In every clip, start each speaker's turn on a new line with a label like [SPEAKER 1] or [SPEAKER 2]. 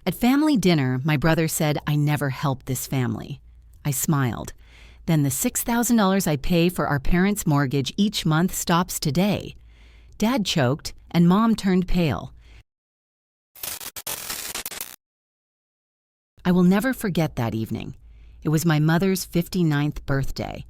[SPEAKER 1] At family dinner, my brother said I never helped this family. I smiled. Then the $6,000 I pay for our parents' mortgage each month stops today. Dad choked, and Mom turned pale. I will never forget that evening. It was my mother's 59th birthday.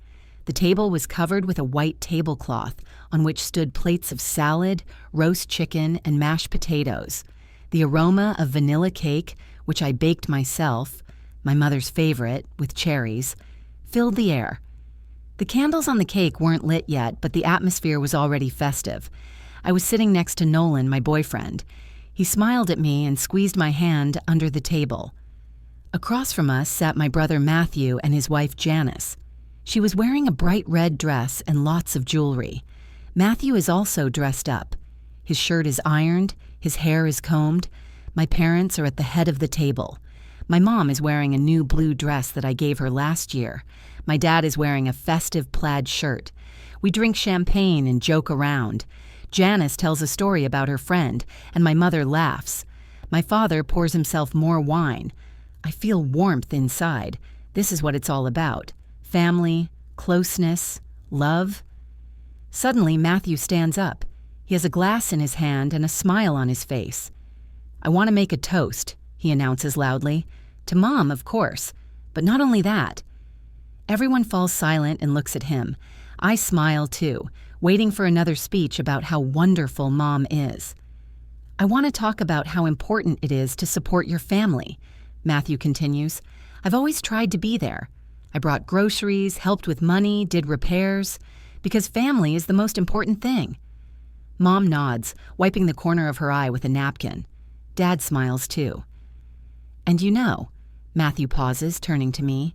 [SPEAKER 1] The table was covered with a white tablecloth on which stood plates of salad, roast chicken, and mashed potatoes. The aroma of vanilla cake, which I baked myself, my mother's favorite, with cherries, filled the air. The candles on the cake weren't lit yet, but the atmosphere was already festive. I was sitting next to Nolan, my boyfriend. He smiled at me and squeezed my hand under the table. Across from us sat my brother Matthew and his wife Janice. She was wearing a bright red dress and lots of jewelry. Matthew is also dressed up. His shirt is ironed, his hair is combed. My parents are at the head of the table. My mom is wearing a new blue dress that I gave her last year. My dad is wearing a festive plaid shirt. We drink champagne and joke around. Janice tells a story about her friend, and my mother laughs. My father pours himself more wine. I feel warmth inside. This is what it's all about. Family, closeness, love. Suddenly, Matthew stands up. He has a glass in his hand and a smile on his face. "I want to make a toast," he announces loudly. "To Mom, of course. But not only that." Everyone falls silent and looks at him. I smile too, waiting for another speech about how wonderful Mom is. "I want to talk about how important it is to support your family," Matthew continues. "I've always tried to be there. I brought groceries, helped with money, did repairs, because family is the most important thing." Mom nods, wiping the corner of her eye with a napkin. Dad smiles too. "And you know," Matthew pauses, turning to me,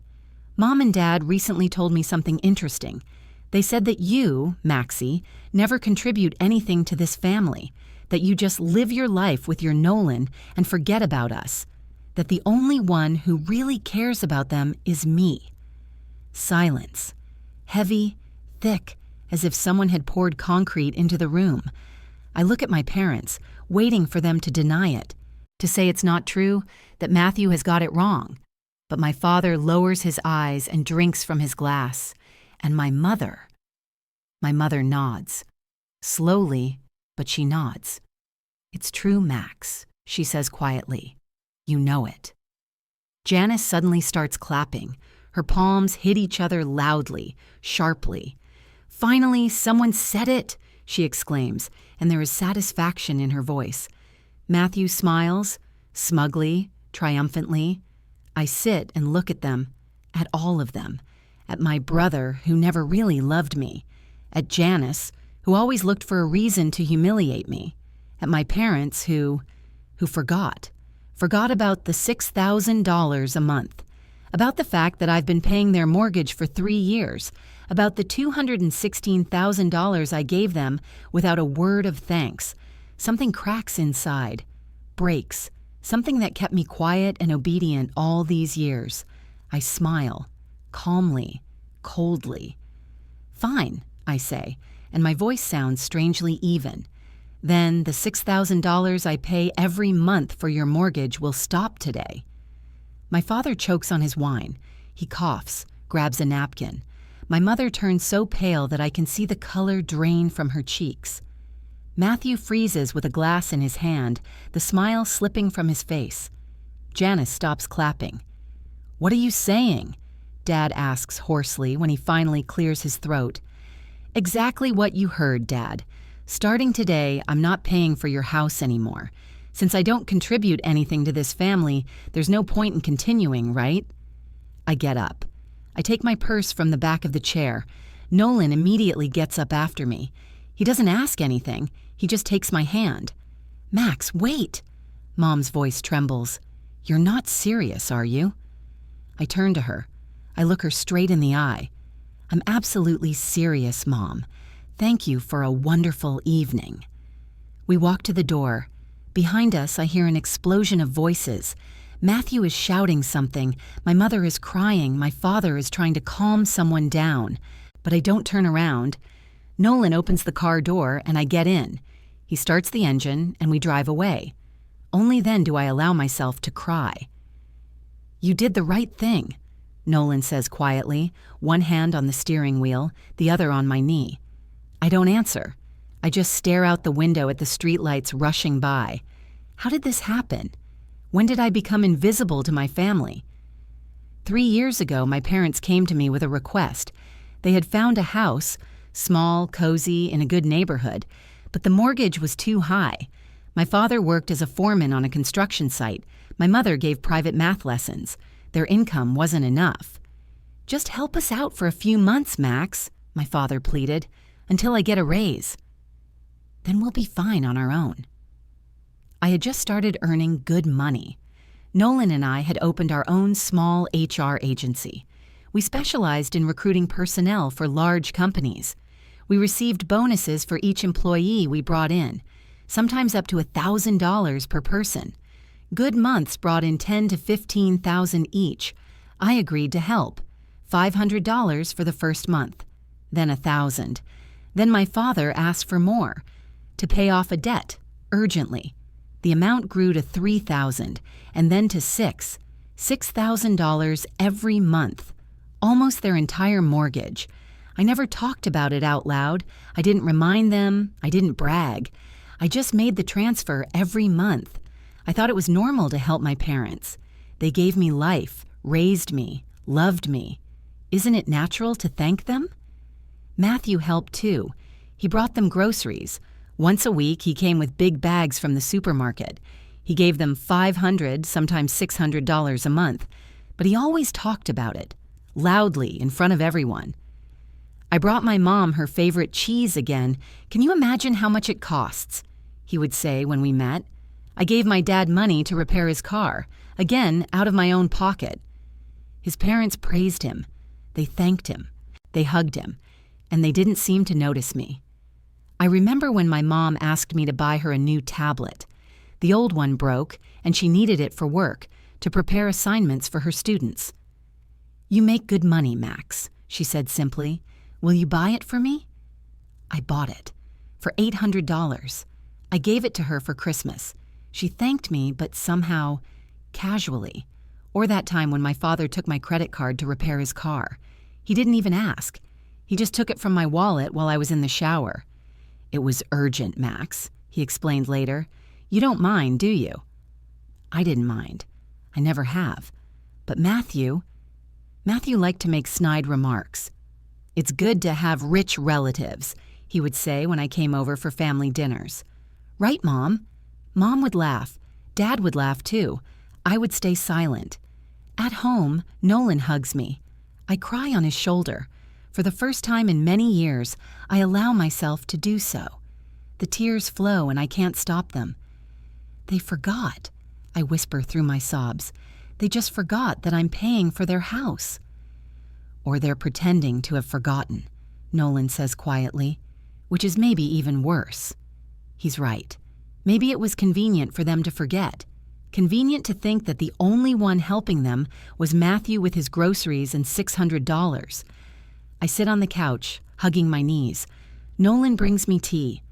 [SPEAKER 1] "Mom and Dad recently told me something interesting. They said that you, Maxie, never contribute anything to this family, that you just live your life with your Nolan and forget about us, that the only one who really cares about them is me." Silence. Heavy, thick, as if someone had poured concrete into the room. I look at my parents, waiting for them to deny it, to say it's not true, that Matthew has got it wrong. But my father lowers his eyes and drinks from his glass. And my mother nods. Slowly, but she nods. "It's true, Max," she says quietly. "You know it." Janice suddenly starts clapping. Her palms hit each other loudly, sharply. "Finally, someone said it!" she exclaims, and there is satisfaction in her voice. Matthew smiles, smugly, triumphantly. I sit and look at them, at all of them, at my brother, who never really loved me, at Janice, who always looked for a reason to humiliate me, at my parents who forgot about the $6,000 a month, about the fact that I've been paying their mortgage for 3 years, about the $216,000 I gave them without a word of thanks. Something cracks inside, breaks, something that kept me quiet and obedient all these years. I smile, calmly, coldly. "Fine," I say, and my voice sounds strangely even. "Then the $6,000 I pay every month for your mortgage will stop today." My father chokes on his wine. He coughs, grabs a napkin. My mother turns so pale that I can see the color drain from her cheeks. Matthew freezes with a glass in his hand, the smile slipping from his face. Janice stops clapping. "What are you saying?" Dad asks hoarsely when he finally clears his throat. "Exactly what you heard, Dad. Starting today, I'm not paying for your house anymore. Since I don't contribute anything to this family, there's no point in continuing, right?" I get up. I take my purse from the back of the chair. Nolan immediately gets up after me. He doesn't ask anything. He just takes my hand. "Max, wait!" Mom's voice trembles. "You're not serious, are you?" I turn to her. I look her straight in the eye. "I'm absolutely serious, Mom. Thank you for a wonderful evening." We walk to the door. Behind us, I hear an explosion of voices. Matthew is shouting something. My mother is crying. My father is trying to calm someone down. But I don't turn around. Nolan opens the car door and I get in. He starts the engine and we drive away. Only then do I allow myself to cry. "You did the right thing," Nolan says quietly, one hand on the steering wheel, the other on my knee. I don't answer. I just stare out the window at the streetlights rushing by. How did this happen? When did I become invisible to my family? 3 years ago, my parents came to me with a request. They had found a house, small, cozy, in a good neighborhood, but the mortgage was too high. My father worked as a foreman on a construction site. My mother gave private math lessons. Their income wasn't enough. "Just help us out for a few months, Max," my father pleaded, "until I get a raise. Then we'll be fine on our own." I had just started earning good money. Nolan and I had opened our own small HR agency. We specialized in recruiting personnel for large companies. We received bonuses for each employee we brought in, sometimes up to $1,000 per person. Good months brought in $10,000 to $15,000 each. I agreed to help. $500 for the first month, then $1,000. Then my father asked for more, to pay off a debt, urgently. The amount grew to $3,000, and then to $6,000 every month, almost their entire mortgage. I never talked about it out loud. I didn't remind them. I didn't brag. I just made the transfer every month. I thought it was normal to help my parents. They gave me life, raised me, loved me. Isn't it natural to thank them? Matthew helped too. He brought them groceries. Once a week, he came with big bags from the supermarket. He gave them $500, sometimes $600 a month, but he always talked about it, loudly, in front of everyone. "I brought my mom her favorite cheese again. Can you imagine how much it costs?" he would say when we met. "I gave my dad money to repair his car, again, out of my own pocket." His parents praised him. They thanked him. They hugged him. And they didn't seem to notice me. I remember when my mom asked me to buy her a new tablet. The old one broke, and she needed it for work, to prepare assignments for her students. "You make good money, Max," she said simply. "Will you buy it for me?" I bought it. For $800. I gave it to her for Christmas. She thanked me, but somehow, casually. Or that time when my father took my credit card to repair his car. He didn't even ask. He just took it from my wallet while I was in the shower. "It was urgent, Max," he explained later. "You don't mind, do you?" I didn't mind. I never have. But Matthew liked to make snide remarks. "It's good to have rich relatives," he would say when I came over for family dinners. "Right, Mom?" Mom would laugh. Dad would laugh too. I would stay silent. At home, Nolan hugs me. I cry on his shoulder. For the first time in many years, I allow myself to do so. The tears flow and I can't stop them. "They forgot," I whisper through my sobs. "They just forgot that I'm paying for their house." "Or they're pretending to have forgotten," Nolan says quietly, which is maybe even worse. He's right. Maybe it was convenient for them to forget. Convenient to think that the only one helping them was Matthew with his groceries and $600. I sit on the couch, hugging my knees. Nolan brings me tea.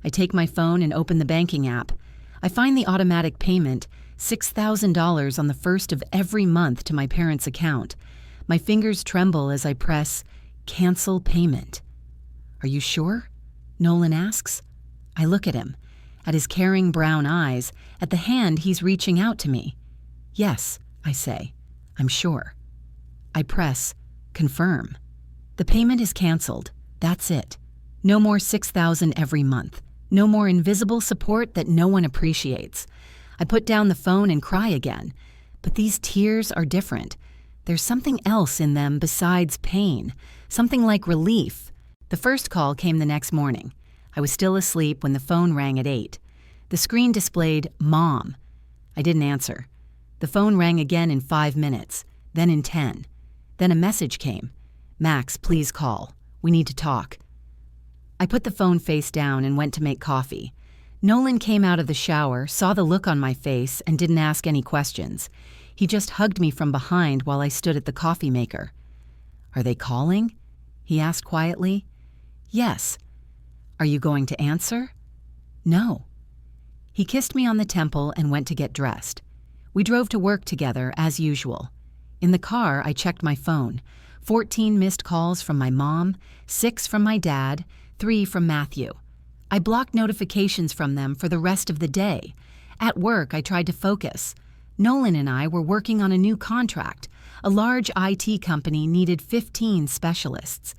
[SPEAKER 1] I take my phone and open the banking app. I find the automatic payment, $6,000 on the first of every month to my parents' account. My fingers tremble as I press cancel payment. "Are you sure?" Nolan asks. I look at him, at his caring brown eyes, at the hand he's reaching out to me. "Yes," I say. "I'm sure." I press confirm. The payment is canceled. That's it. No more $6,000 every month. No more invisible support that no one appreciates. I put down the phone and cry again. But these tears are different. There's something else in them besides pain, something like relief. The first call came the next morning. I was still asleep when the phone rang at 8. The screen displayed Mom. I didn't answer. The phone rang again in 5 minutes, then in 10. Then a message came. "Max, please call. We need to talk." I put the phone face down and went to make coffee. Nolan came out of the shower, saw the look on my face, and didn't ask any questions. He just hugged me from behind while I stood at the coffee maker. "Are they calling?" he asked quietly. "Yes." "Are you going to answer?" "No." He kissed me on the temple and went to get dressed. We drove to work together, as usual. In the car, I checked my phone. 14 missed calls from my mom, 6 from my dad, 3 from Matthew. I blocked notifications from them for the rest of the day. At work, I tried to focus. Nolan and I were working on a new contract. A large IT company needed 15 specialists.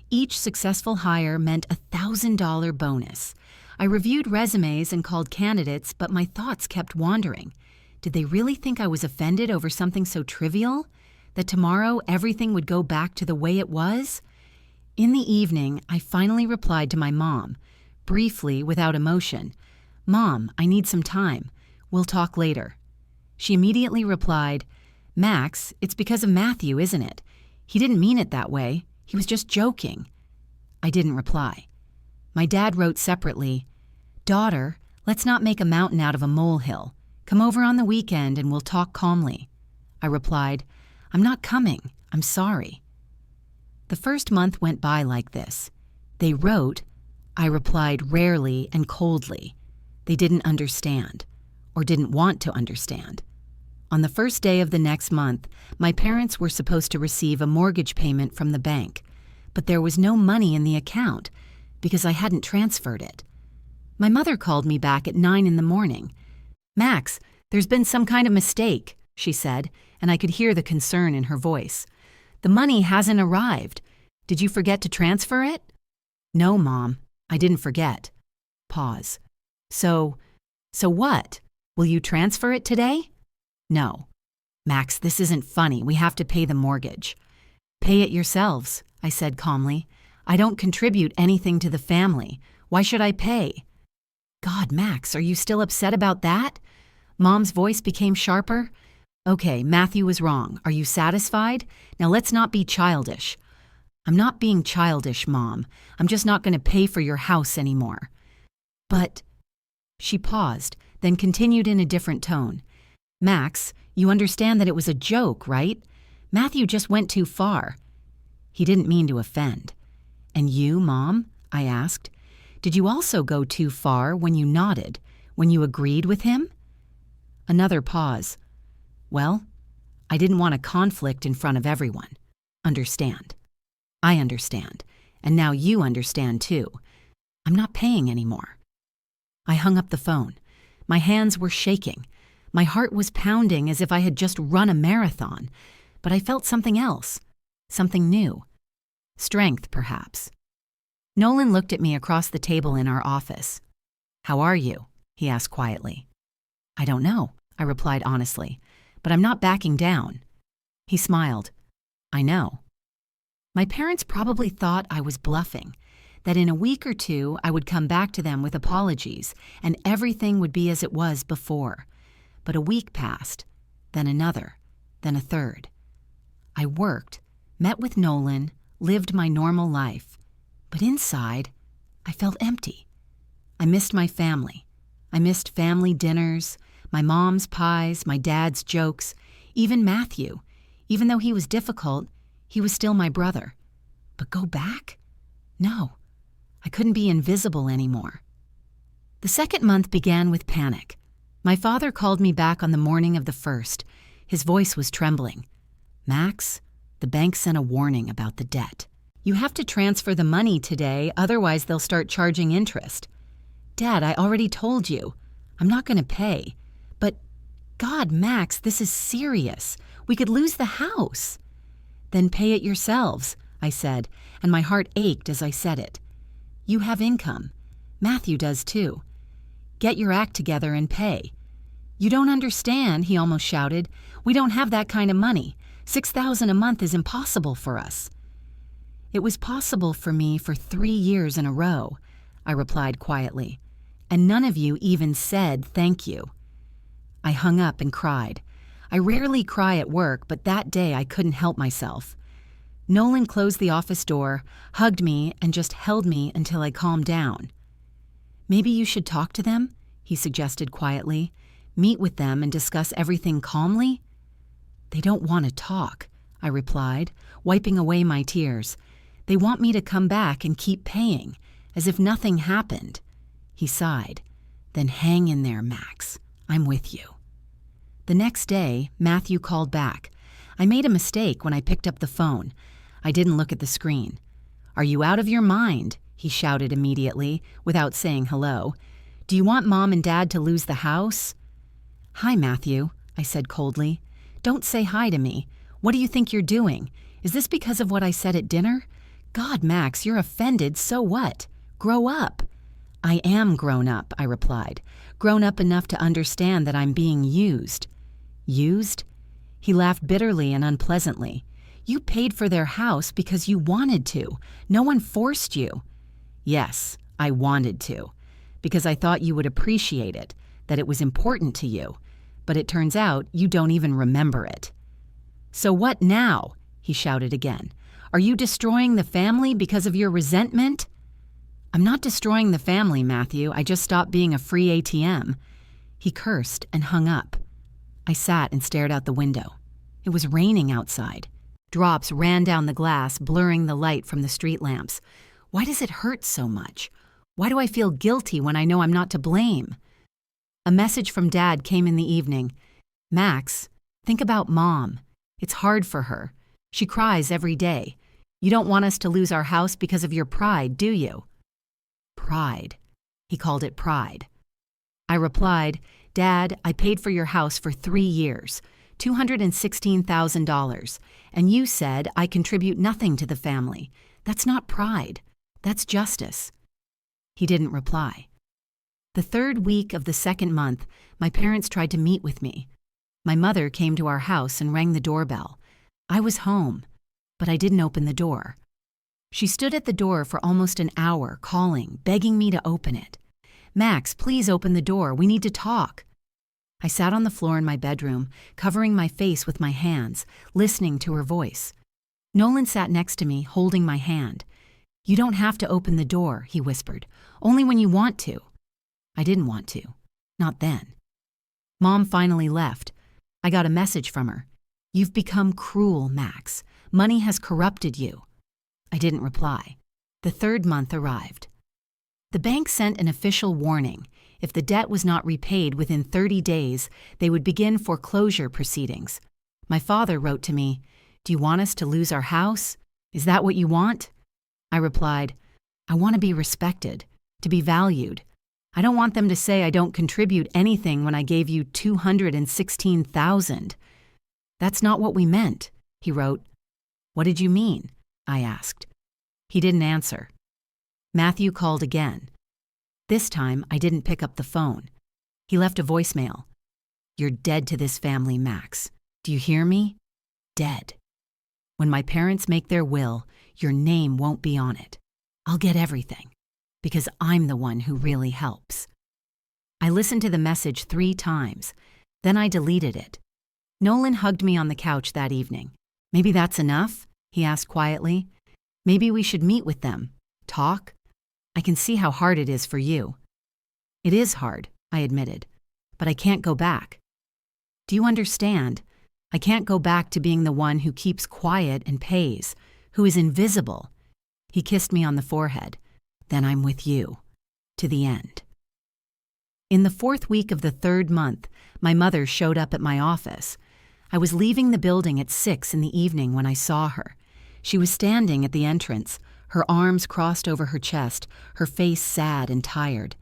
[SPEAKER 1] Each successful hire meant a $1,000 bonus. I reviewed resumes and called candidates, but my thoughts kept wandering. Did they really think I was offended over something so trivial? That tomorrow everything would go back to the way it was? In the evening, I finally replied to my mom, briefly, without emotion. "Mom, I need some time. We'll talk later." She immediately replied, "Max, it's because of Matthew, isn't it? He didn't mean it that way. He was just joking." I didn't reply. My dad wrote separately, "Daughter, let's not make a mountain out of a molehill. Come over on the weekend and we'll talk calmly." I replied, "I'm not coming. I'm sorry." The first month went by like this. They wrote. I replied rarely and coldly. They didn't understand, or didn't want to understand. On the first day of the next month, my parents were supposed to receive a mortgage payment from the bank, but there was no money in the account because I hadn't transferred it. My mother called me back at 9 in the morning. "Max, there's been some kind of mistake," she said, and I could hear the concern in her voice. "The money hasn't arrived. Did you forget to transfer it?" "No, Mom, I didn't forget." Pause. So what? Will you transfer it today?" "No." "Max, this isn't funny. We have to pay the mortgage." "Pay it yourselves," I said calmly. "I don't contribute anything to the family. Why should I pay?" "God, Max, are you still upset about that?" Mom's voice became sharper. "Okay, Matthew was wrong. Are you satisfied? Now let's not be childish." "I'm not being childish, Mom. I'm just not going to pay for your house anymore." "But—" She paused, then continued in a different tone. "Max, you understand that it was a joke, right? Matthew just went too far." He didn't mean to offend. "And you, Mom?" I asked. "Did you also go too far when you nodded, when you agreed with him?" Another pause. "Well, I didn't want a conflict in front of everyone. Understand." "I understand. And now you understand too. I'm not paying anymore." I hung up the phone. My hands were shaking. My heart was pounding as if I had just run a marathon. But I felt something else. Something new. Strength, perhaps. Nolan looked at me across the table in our office. "How are you?" he asked quietly. "I don't know," I replied honestly, "but I'm not backing down." He smiled. "I know." My parents probably thought I was bluffing, that in a week or two I would come back to them with apologies and everything would be as it was before. But a week passed, then another, then a third. I worked, met with Nolan, lived my normal life. But inside, I felt empty. I missed my family. I missed family dinners, my mom's pies, my dad's jokes, even Matthew. Even though he was difficult, he was still my brother. But go back? No. I couldn't be invisible anymore. The second month began with panic. My father called me back on the morning of the first. His voice was trembling. "Max, the bank sent a warning about the debt. You have to transfer the money today, otherwise they'll start charging interest." "Dad, I already told you. I'm not going to pay." "But, God, Max, this is serious. We could lose the house." "Then pay it yourselves," I said, and my heart ached as I said it. "You have income. Matthew does too. Get your act together and pay." "You don't understand," he almost shouted. "We don't have that kind of money. $6,000 a month is impossible for us." "It was possible for me for 3 years in a row," I replied quietly, "and none of you even said thank you." I hung up and cried. I rarely cry at work, but that day I couldn't help myself. Nolan closed the office door, hugged me, and just held me until I calmed down. "Maybe you should talk to them," he suggested quietly. "Meet with them and discuss everything calmly." "They don't want to talk," I replied, wiping away my tears. "They want me to come back and keep paying, as if nothing happened." He sighed. Then hang in there, Max. I'm with you. The next day, Matthew called back. I made a mistake when I picked up the phone. I didn't look at the screen. "Are you out of your mind?" he shouted immediately, without saying hello. "Do you want Mom and Dad to lose the house?" "Hi, Matthew," I said coldly. "Don't say hi to me. What do you think you're doing? Is this because of what I said at dinner? God, Max, you're offended, so what? Grow up." "I am grown up," I replied. "Grown up enough to understand that I'm being used." "Used?" He laughed bitterly and unpleasantly. "You paid for their house because you wanted to. No one forced you." "Yes, I wanted to. Because I thought you would appreciate it, that it was important to you. But it turns out you don't even remember it." "So what now?" he shouted again. "Are you destroying the family because of your resentment?" "I'm not destroying the family, Matthew. I just stopped being a free ATM." He cursed and hung up. I sat and stared out the window. It was raining outside. Drops ran down the glass, blurring the light from the street lamps. Why does it hurt so much? Why do I feel guilty when I know I'm not to blame? A message from Dad came in the evening. "Max, think about Mom. It's hard for her. She cries every day. You don't want us to lose our house because of your pride, do you?" Pride. He called it pride. I replied, "Dad, I paid for your house for 3 years, $216,000, and you said I contribute nothing to the family. That's not pride. That's justice." He didn't reply. The third week of the second month, my parents tried to meet with me. My mother came to our house and rang the doorbell. I was home, but I didn't open the door. She stood at the door for almost an hour, calling, begging me to open it. "Max, please open the door. We need to talk." I sat on the floor in my bedroom, covering my face with my hands, listening to her voice. Nolan sat next to me, holding my hand. "You don't have to open the door," he whispered. "Only when you want to." I didn't want to. Not then. Mom finally left. I got a message from her. "You've become cruel, Max. Money has corrupted you." I didn't reply. The third month arrived. The bank sent an official warning. If the debt was not repaid within 30 days, they would begin foreclosure proceedings. My father wrote to me, "Do you want us to lose our house? Is that what you want?" I replied, "I want to be respected, to be valued. I don't want them to say I don't contribute anything when I gave you $216,000. "That's not what we meant," he wrote. "What did you mean?" I asked. He didn't answer. Matthew called again. This time, I didn't pick up the phone. He left a voicemail. "You're dead to this family, Max. Do you hear me? Dead. When my parents make their will, your name won't be on it. I'll get everything, because I'm the one who really helps." I listened to the message 3 times. Then I deleted it. Nolan hugged me on the couch that evening. "Maybe that's enough?" he asked quietly. "Maybe we should meet with them. Talk? I can see how hard it is for you." "It is hard," I admitted, "but I can't go back." "Do you understand? I can't go back to being the one who keeps quiet and pays, who is invisible." He kissed me on the forehead. "Then I'm with you. To the end." In the 4th week of the 3rd month, my mother showed up at my office. I was leaving the building at 6 in the evening when I saw her. She was standing at the entrance, her arms crossed over her chest, her face sad and tired.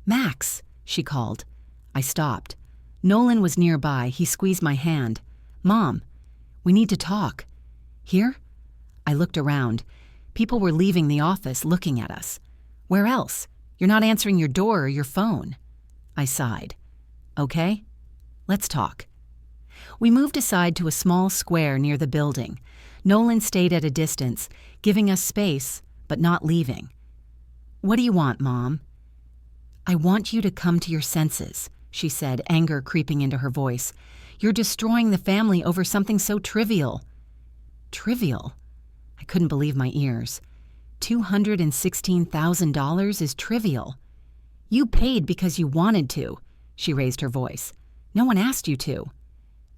[SPEAKER 1] "Max," she called. I stopped. Nolan was nearby. He squeezed my hand. "Mom, we need to talk." "Here?" I looked around. People were leaving the office, looking at us. "Where else? You're not answering your door or your phone." I sighed. "Okay, let's talk." We moved aside to a small square near the building. Nolan stayed at a distance, giving us space, but not leaving. "What do you want, Mom?" "I want you to come to your senses," she said, anger creeping into her voice. "You're destroying the family over something so trivial." Trivial? I couldn't believe my ears. $216,000 is trivial. "You paid because you wanted to," she raised her voice. "No one asked you to."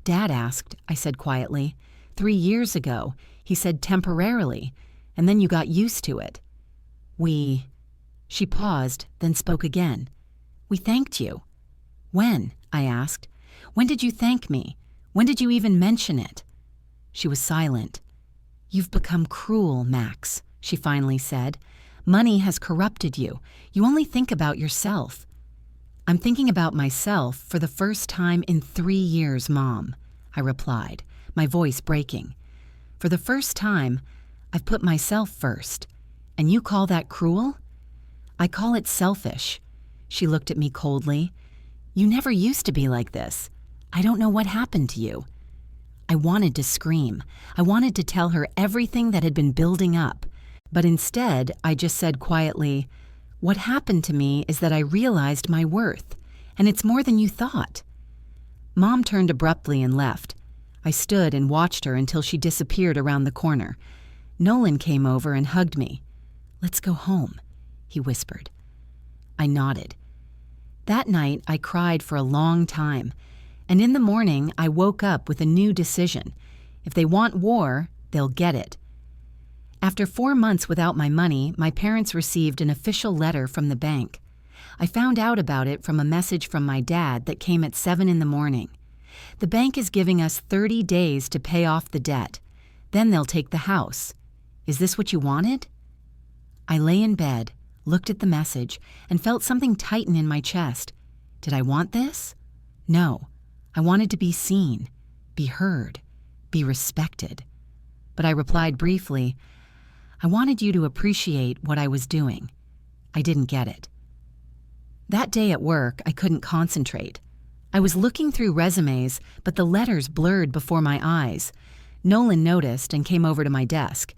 [SPEAKER 1] "Dad asked," I said quietly. 3 years ago, he said temporarily, and then you got used to it." She paused, then spoke again. We thanked you." "When?" I asked. "When did you thank me? When did you even mention it?" She was silent. "You've become cruel, Max," she finally said. "Money has corrupted you. You only think about yourself." "I'm thinking about myself for the first time in 3 years, Mom," I replied, my voice breaking. "For the first time, I've put myself first. And you call that cruel?" "I call it selfish." She looked at me coldly. "You never used to be like this. I don't know what happened to you." I wanted to scream. I wanted to tell her everything that had been building up. But instead, I just said quietly, "What happened to me is that I realized my worth, and it's more than you thought." Mom turned abruptly and left. I stood and watched her until she disappeared around the corner. Nolan came over and hugged me. "Let's go home," he whispered. I nodded. That night, I cried for a long time. And in the morning, I woke up with a new decision. If they want war, they'll get it. After 4 months without my money, my parents received an official letter from the bank. I found out about it from a message from my dad that came at 7 in the morning. The bank is giving us 30 days to pay off the debt. Then they'll take the house. Is this what you wanted? I lay in bed, looked at the message, and felt something tighten in my chest. Did I want this? No. I wanted to be seen, be heard, be respected. But I replied briefly, "I wanted you to appreciate what I was doing." I didn't get it. That day at work, I couldn't concentrate. I was looking through resumes, but the letters blurred before my eyes. Nolan noticed and came over to my desk.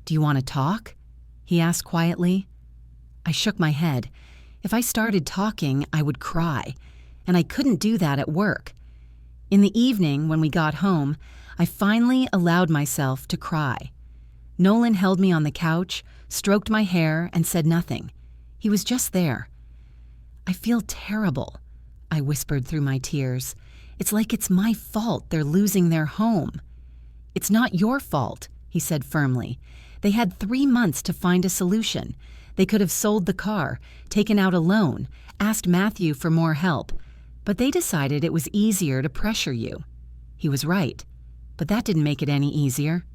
[SPEAKER 1] "Do you want to talk?" he asked quietly. I shook my head. If I started talking, I would cry, and I couldn't do that at work. In the evening, when we got home, I finally allowed myself to cry. Nolan held me on the couch, stroked my hair, and said nothing. He was just there. "I feel terrible," I whispered through my tears. "It's like it's my fault they're losing their home." "It's not your fault," he said firmly. "They had 3 months to find a solution. They could have sold the car, taken out a loan, asked Matthew for more help. But they decided it was easier to pressure you." He was right, but that didn't make it any easier.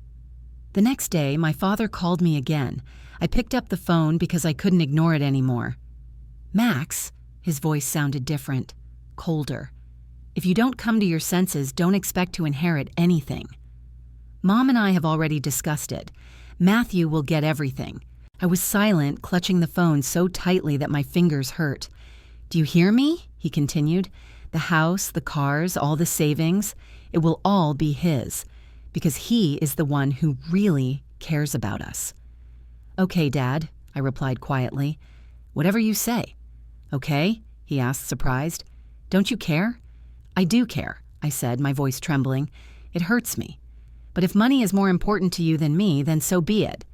[SPEAKER 1] The next day, my father called me again. I picked up the phone because I couldn't ignore it anymore. "Max," his voice sounded different, colder. "If you don't come to your senses, don't expect to inherit anything. Mom and I have already discussed it. Matthew will get everything." I was silent, clutching the phone so tightly that my fingers hurt. "Do you hear me?" he continued. "The house, the cars, all the savings, it will all be his, because he is the one who really cares about us." "Okay, Dad," I replied quietly. "Whatever you say." "Okay?" he asked, surprised. "Don't you care?" "I do care," I said, my voice trembling. "It hurts me. But if money is more important to you than me, then so be it."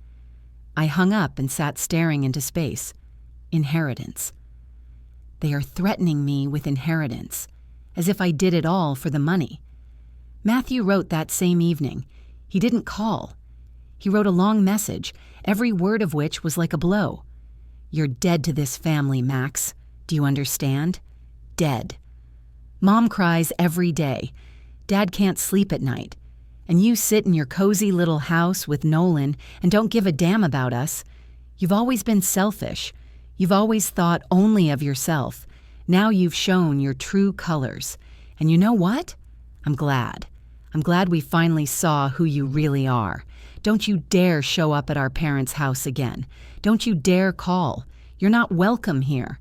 [SPEAKER 1] I hung up and sat staring into space. Inheritance. They are threatening me with inheritance, as if I did it all for the money. Matthew wrote that same evening. He didn't call. He wrote a long message, every word of which was like a blow. "You're dead to this family, Max. Do you understand? Dead. Mom cries every day. Dad can't sleep at night. And you sit in your cozy little house with Nolan and don't give a damn about us. You've always been selfish. You've always thought only of yourself. Now you've shown your true colors. And you know what? I'm glad. I'm glad we finally saw who you really are. Don't you dare show up at our parents' house again. Don't you dare call. You're not welcome here."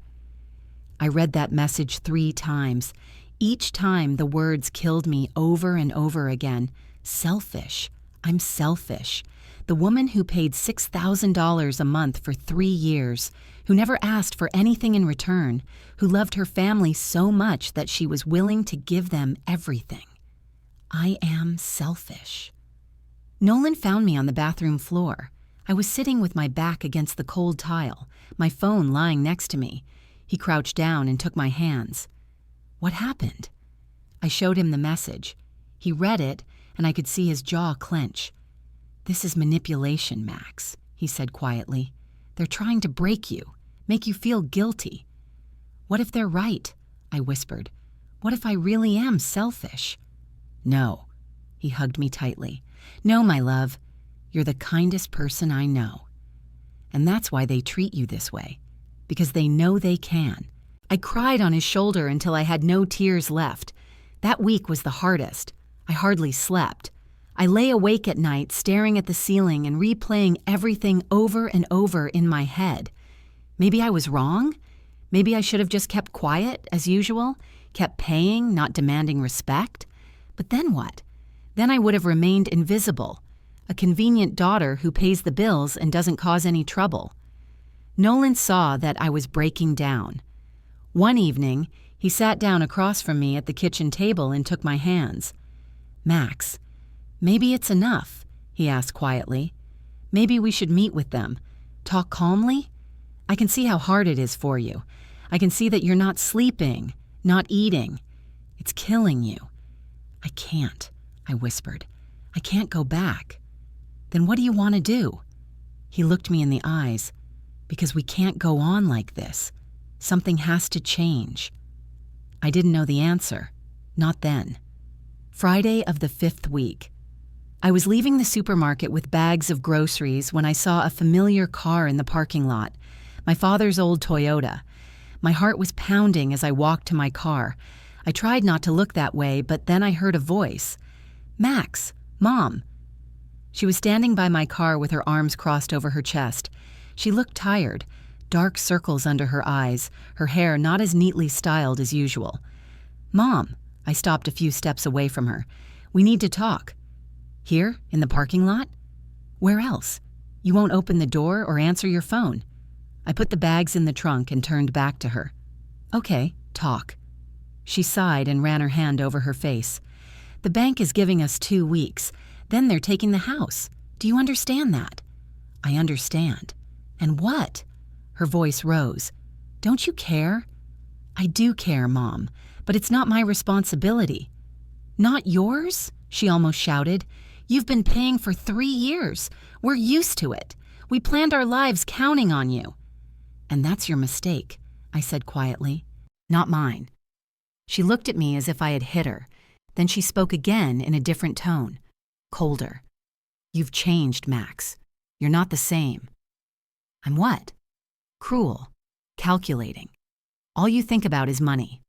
[SPEAKER 1] I read that message 3 times. Each time the words killed me over and over again. Selfish. I'm selfish. The woman who paid $6,000 a month for 3 years, who never asked for anything in return, who loved her family so much that she was willing to give them everything. I am selfish. Nolan found me on the bathroom floor. I was sitting with my back against the cold tile, my phone lying next to me. He crouched down and took my hands. "What happened?" I showed him the message. He read it, and I could see his jaw clench. "This is manipulation, Max," he said quietly. "They're trying to break you, make you feel guilty." What if they're right? I whispered. What if I really am selfish? No. He hugged me tightly. No, my love. You're the kindest person I know. And that's why they treat you this way. Because they know they can. I cried on his shoulder until I had no tears left. That week was the hardest. I hardly slept. I lay awake at night staring at the ceiling and replaying everything over and over in my head. Maybe I was wrong? Maybe I should have just kept quiet, as usual, kept paying, not demanding respect? But then what? Then I would have remained invisible, a convenient daughter who pays the bills and doesn't cause any trouble. Nolan saw that I was breaking down. One evening, he sat down across from me at the kitchen table and took my hands. Max, maybe it's enough, he asked quietly. Maybe we should meet with them. Talk calmly? I can see how hard it is for you. I can see that you're not sleeping, not eating. It's killing you. I can't, I whispered. I can't go back. Then what do you want to do? He looked me in the eyes. Because we can't go on like this. Something has to change. I didn't know the answer. Not then. Friday of the 5th week. I was leaving the supermarket with bags of groceries when I saw a familiar car in the parking lot. My father's old Toyota. My heart was pounding as I walked to my car. I tried not to look that way, but then I heard a voice. Max, Mom. She was standing by my car with her arms crossed over her chest. She looked tired, dark circles under her eyes, her hair not as neatly styled as usual. Mom, I stopped a few steps away from her. We need to talk. Here, in the parking lot? Where else? You won't open the door or answer your phone. I put the bags in the trunk and turned back to her. Okay, talk. She sighed and ran her hand over her face. The bank is giving us 2 weeks. Then they're taking the house. Do you understand that? I understand. And what? Her voice rose. Don't you care? I do care, Mom, but it's not my responsibility. Not yours? She almost shouted. You've been paying for 3 years. We're used to it. We planned our lives counting on you. And that's your mistake, I said quietly. Not mine. She looked at me as if I had hit her. Then she spoke again in a different tone, colder. You've changed, Max. You're not the same. I'm what? Cruel, calculating. All you think about is money.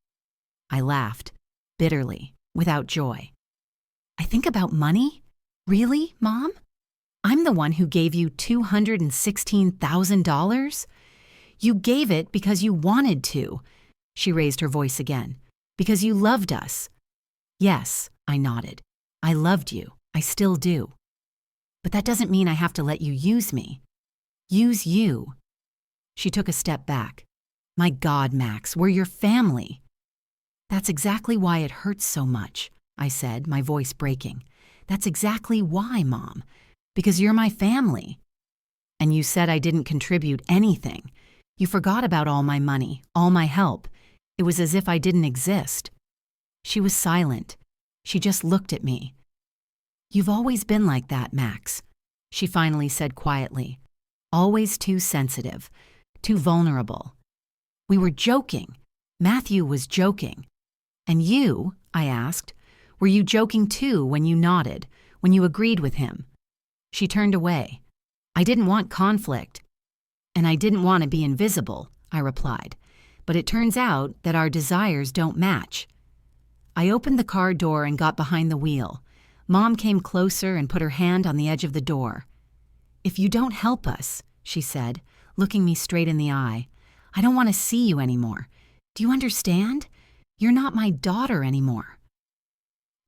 [SPEAKER 1] I laughed, bitterly, without joy. I think about money? Really, Mom? I'm the one who gave you $216,000? You gave it because you wanted to. She raised her voice again. Because you loved us. Yes, I nodded. I loved you. I still do. But that doesn't mean I have to let you use me. Use you. She took a step back. My God, Max, we're your family. That's exactly why it hurts so much, I said, my voice breaking. That's exactly why, Mom. Because you're my family. And you said I didn't contribute anything. You forgot about all my money, all my help. It was as if I didn't exist. She was silent. She just looked at me. You've always been like that, Max, she finally said quietly. Always too sensitive, too vulnerable. We were joking. Matthew was joking. And you, I asked, were you joking too when you nodded, when you agreed with him? She turned away. I didn't want conflict. And I didn't want to be invisible, I replied. But it turns out that our desires don't match. I opened the car door and got behind the wheel. Mom came closer and put her hand on the edge of the door. If you don't help us, she said, looking me straight in the eye, I don't want to see you anymore. Do you understand? You're not my daughter anymore.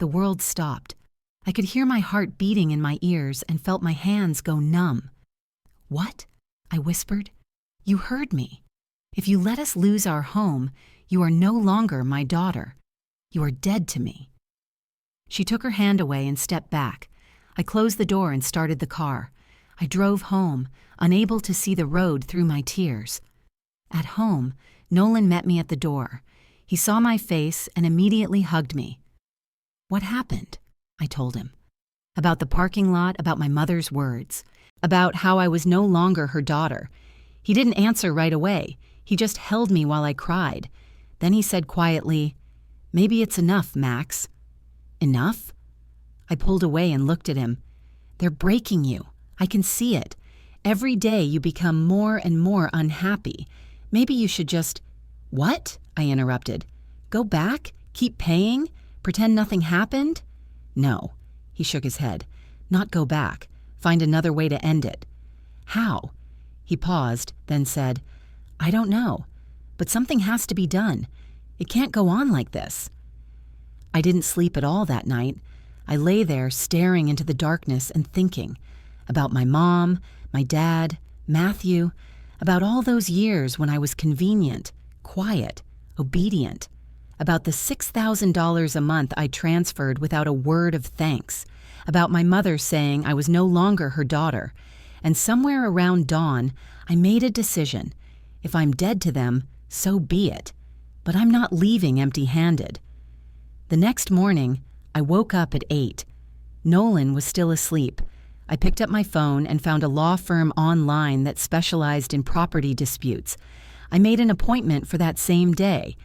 [SPEAKER 1] The world stopped. I could hear my heart beating in my ears and felt my hands go numb. What? I whispered. You heard me. If you let us lose our home, you are no longer my daughter. You are dead to me. She took her hand away and stepped back. I closed the door and started the car. I drove home, unable to see the road through my tears. At home, Nolan met me at the door. He saw my face and immediately hugged me. What happened? I told him. About the parking lot, about my mother's words, about how I was no longer her daughter. He didn't answer right away. He just held me while I cried. Then he said quietly, "Maybe it's enough, Max." "Enough?" I pulled away and looked at him. "They're breaking you. I can see it. Every day you become more and more unhappy. Maybe you should just—" "What?" I interrupted. "Go back? Keep paying? Pretend nothing happened?" "No." He shook his head. "Not go back. Find another way to end it." "How?" He paused, then said, "I don't know. But something has to be done. It can't go on like this." I didn't sleep at all that night. I lay there staring into the darkness and thinking about my mom, my dad, Matthew, about all those years when I was convenient, quiet, obedient, about the $6,000 a month I transferred without a word of thanks, about my mother saying I was no longer her daughter, and somewhere around dawn, I made a decision. If I'm dead to them, so be it. But I'm not leaving empty-handed. The next morning, I woke up at 8. Nolan was still asleep. I picked up my phone and found a law firm online that specialized in property disputes. I made an appointment for that same day.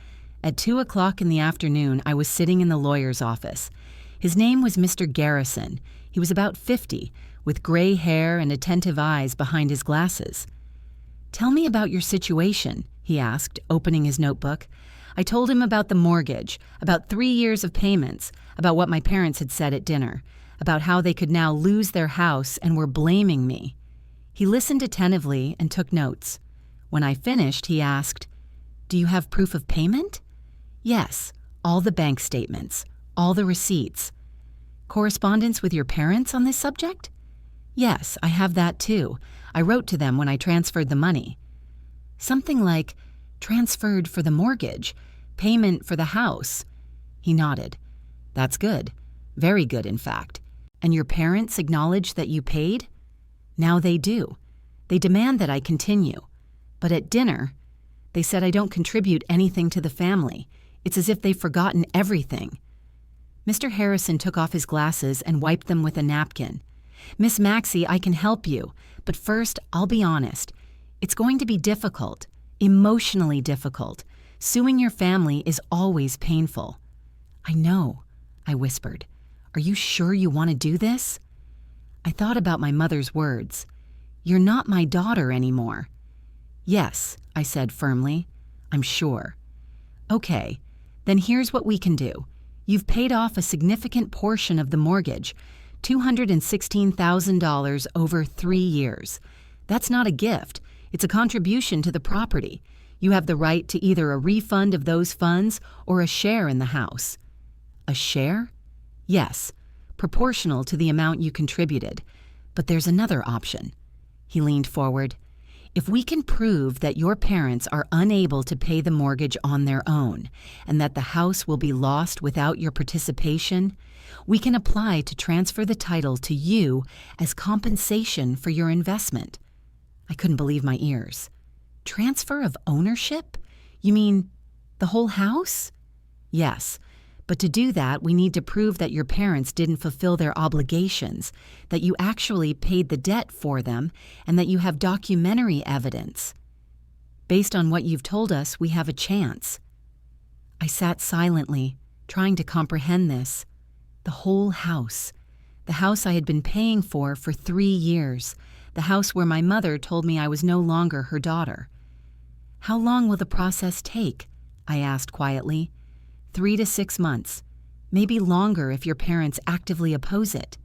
[SPEAKER 1] At 2 o'clock in the afternoon, I was sitting in the lawyer's office. His name was Mr. Garrison. He was about 50, with gray hair and attentive eyes behind his glasses. "Tell me about your situation," he asked, opening his notebook. I told him about the mortgage, about 3 years of payments, about what my parents had said at dinner, about how they could now lose their house and were blaming me. He listened attentively and took notes. When I finished, he asked, "Do you have proof of payment?" "Yes, all the bank statements, all the receipts." "Correspondence with your parents on this subject?" "Yes, I have that too. I wrote to them when I transferred the money." "Something like, transferred for the mortgage, payment for the house." He nodded. "That's good. Very good, in fact. And your parents acknowledge that you paid?" "Now they do. They demand that I continue. But at dinner, they said I don't contribute anything to the family. It's as if they've forgotten everything." Mr. Harrison took off his glasses and wiped them with a napkin. "Miss Maxey, I can help you. But first, I'll be honest. It's going to be difficult, emotionally difficult. Suing your family is always painful." "I know," I whispered. "Are you sure you want to do this?" I thought about my mother's words. "You're not my daughter anymore." "Yes," I said firmly. "I'm sure." "Okay, then here's what we can do. You've paid off a significant portion of the mortgage, $216,000 over 3 years. That's not a gift. It's a contribution to the property. You have the right to either a refund of those funds or a share in the house." "A share?" "Yes, proportional to the amount you contributed. But there's another option." He leaned forward. "If we can prove that your parents are unable to pay the mortgage on their own and that the house will be lost without your participation, we can apply to transfer the title to you as compensation for your investment." I couldn't believe my ears. "Transfer of ownership? You mean the whole house?" "Yes. But to do that, we need to prove that your parents didn't fulfill their obligations, that you actually paid the debt for them, and that you have documentary evidence. Based on what you've told us, we have a chance." I sat silently, trying to comprehend this. The whole house. The house I had been paying for 3 years. The house where my mother told me I was no longer her daughter. "How long will the process take?" I asked quietly. 3 to 6 months. Maybe longer if your parents actively oppose it."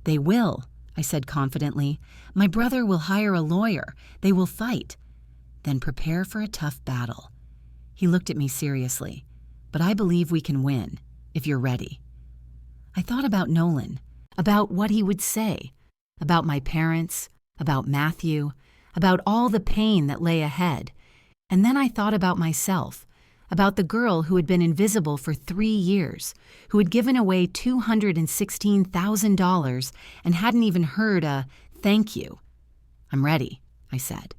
[SPEAKER 1] "They will," I said confidently. "My brother will hire a lawyer. They will fight." "Then prepare for a tough battle." He looked at me seriously. "But I believe we can win, if you're ready." I thought about Nolan, about what he would say, about my parents, about Matthew, about all the pain that lay ahead. And then I thought about myself, about the girl who had been invisible for 3 years, who had given away $216,000 and hadn't even heard a "thank you." "I'm ready," I said.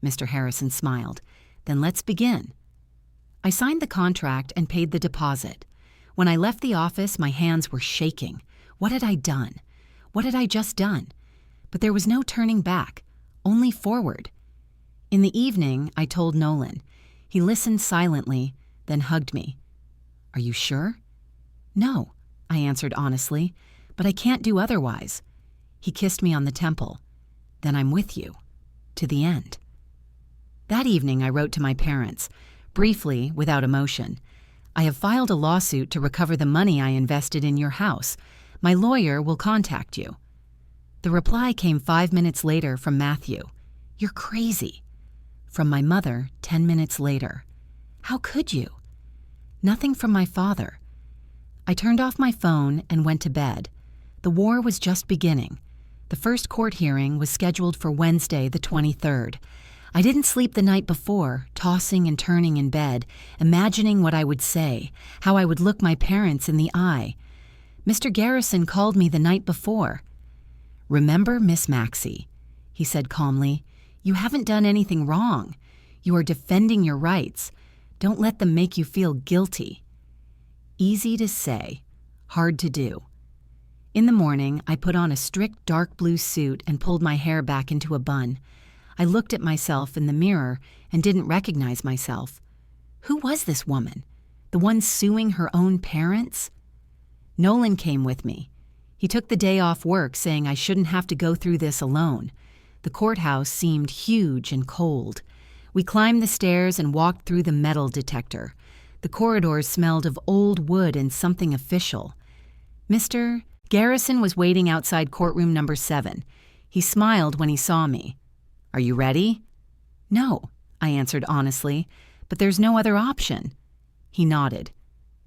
[SPEAKER 1] Mr. Harrison smiled. "Then let's begin." I signed the contract and paid the deposit. When I left the office, my hands were shaking. What had I done? What had I just done? But there was no turning back, only forward. In the evening, I told Nolan. He listened silently, then hugged me. "Are you sure?" "No," I answered honestly, "but I can't do otherwise." He kissed me on the temple. "Then I'm with you. To the end." That evening, I wrote to my parents, briefly, without emotion. "I have filed a lawsuit to recover the money I invested in your house. My lawyer will contact you." The reply came 5 minutes later from Matthew. "You're crazy." From my mother 10 minutes later. "How could you?" Nothing from my father. I turned off my phone and went to bed. The war was just beginning. The first court hearing was scheduled for Wednesday, the 23rd. I didn't sleep the night before, tossing and turning in bed, imagining what I would say, how I would look my parents in the eye. Mr. Garrison called me the night before. "Remember, Miss Maxey," he said calmly, "you haven't done anything wrong. You are defending your rights. Don't let them make you feel guilty." Easy to say, hard to do. In the morning, I put on a strict dark blue suit and pulled my hair back into a bun. I looked at myself in the mirror and didn't recognize myself. Who was this woman? The one suing her own parents? Nolan came with me. He took the day off work, saying I shouldn't have to go through this alone. The courthouse seemed huge and cold. We climbed the stairs and walked through the metal detector. The corridors smelled of old wood and something official. Mr. Garrison was waiting outside courtroom number 7. He smiled when he saw me. "Are you ready?" "No," I answered honestly, "but there's no other option." He nodded.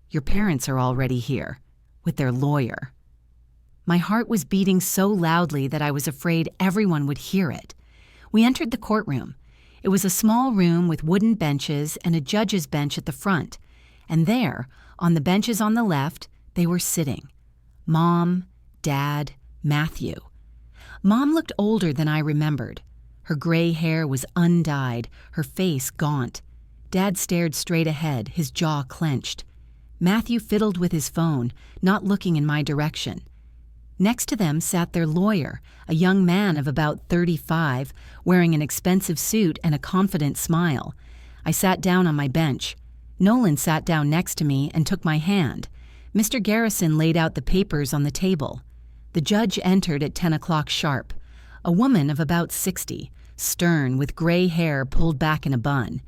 [SPEAKER 1] "Your parents are already here, with their lawyer." My heart was beating so loudly that I was afraid everyone would hear it. We entered the courtroom. It was a small room with wooden benches and a judge's bench at the front. And there, on the benches on the left, they were sitting. Mom, Dad, Matthew. Mom looked older than I remembered. Her gray hair was undyed, her face gaunt. Dad stared straight ahead, his jaw clenched. Matthew fiddled with his phone, not looking in my direction. Next to them sat their lawyer, a young man of about 35, wearing an expensive suit and a confident smile. I sat down on my bench. Nolan sat down next to me and took my hand. Mr. Garrison laid out the papers on the table. The judge entered at 10 o'clock sharp. A woman of about 60, stern, with gray hair pulled back in a bun.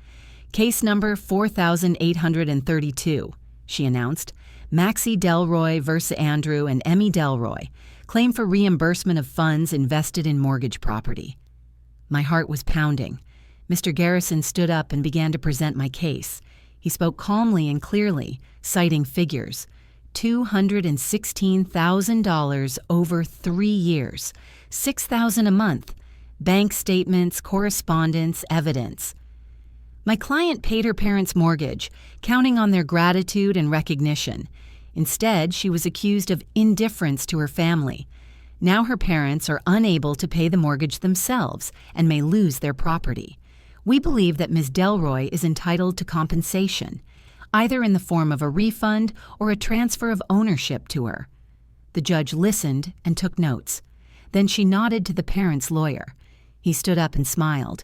[SPEAKER 1] "Case number 4832, she announced. "Maxie Delroy versus Andrew and Emmy Delroy. Claim for reimbursement of funds invested in mortgage property." My heart was pounding. Mr. Garrison stood up and began to present my case. He spoke calmly and clearly, citing figures. $216,000 over 3 years, $6,000 a month, bank statements, correspondence, evidence. My client paid her parents' mortgage, counting on their gratitude and recognition. Instead, she was accused of indifference to her family. Now her parents are unable to pay the mortgage themselves and may lose their property. We believe that Ms. Delroy is entitled to compensation, either in the form of a refund or a transfer of ownership to her. The judge listened and took notes. Then she nodded to the parents' lawyer. He stood up and smiled.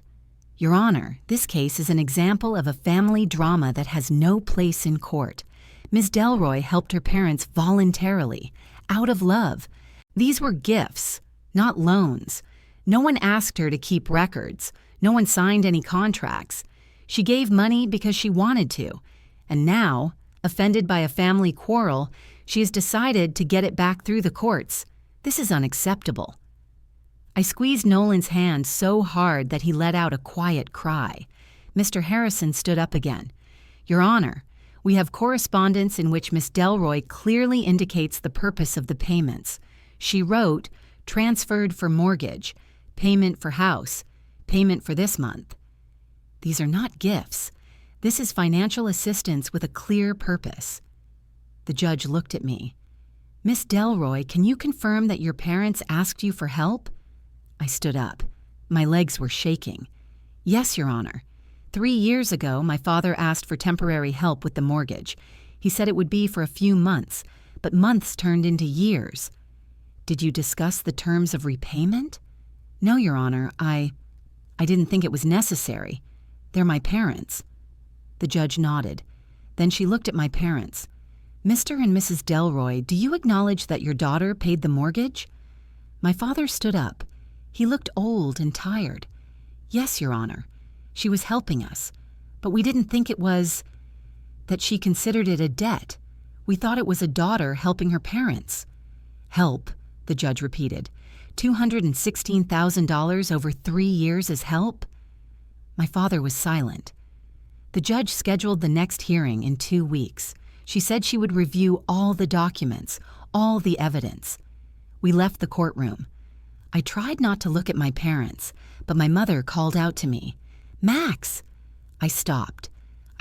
[SPEAKER 1] "Your Honor, this case is an example of a family drama that has no place in court. Ms. Delroy helped her parents voluntarily, out of love. These were gifts, not loans. No one asked her to keep records. No one signed any contracts. She gave money because she wanted to. And now, offended by a family quarrel, she has decided to get it back through the courts. This is unacceptable." I squeezed Nolan's hand so hard that he let out a quiet cry. Mr. Harrison stood up again. "Your Honor, we have correspondence in which Miss Delroy clearly indicates the purpose of the payments. She wrote, 'Transferred for mortgage, payment for house, payment for this month.' These are not gifts. This is financial assistance with a clear purpose." The judge looked at me. "Miss Delroy, can you confirm that your parents asked you for help?" I stood up. My legs were shaking. "Yes, Your Honor. 3 years ago, my father asked for temporary help with the mortgage. He said it would be for a few months, but months turned into years." "Did you discuss the terms of repayment?" "No, Your Honor. I I didn't think it was necessary. They're my parents." The judge nodded. Then she looked at my parents. "Mr. and Mrs. Delroy, do you acknowledge that your daughter paid the mortgage?" My father stood up. He looked old and tired. "Yes, Your Honor. She was helping us. But we didn't think it was that she considered it a debt. We thought it was a daughter helping her parents." "Help," the judge repeated. $216,000 over 3 years as help? My father was silent. The judge scheduled the next hearing in 2 weeks. She said she would review all the documents, all the evidence. We left the courtroom. I tried not to look at my parents, but my mother called out to me, "Max!" I stopped.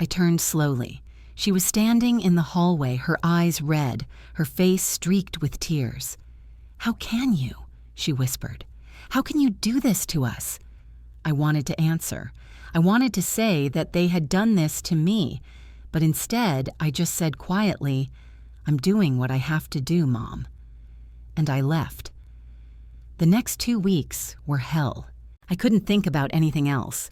[SPEAKER 1] I turned slowly. She was standing in the hallway, her eyes red, her face streaked with tears. "How can you?" she whispered. "How can you do this to us?" I wanted to answer. I wanted to say that they had done this to me, but instead I just said quietly, "I'm doing what I have to do, Mom." And I left. The next 2 weeks were hell. I couldn't think about anything else.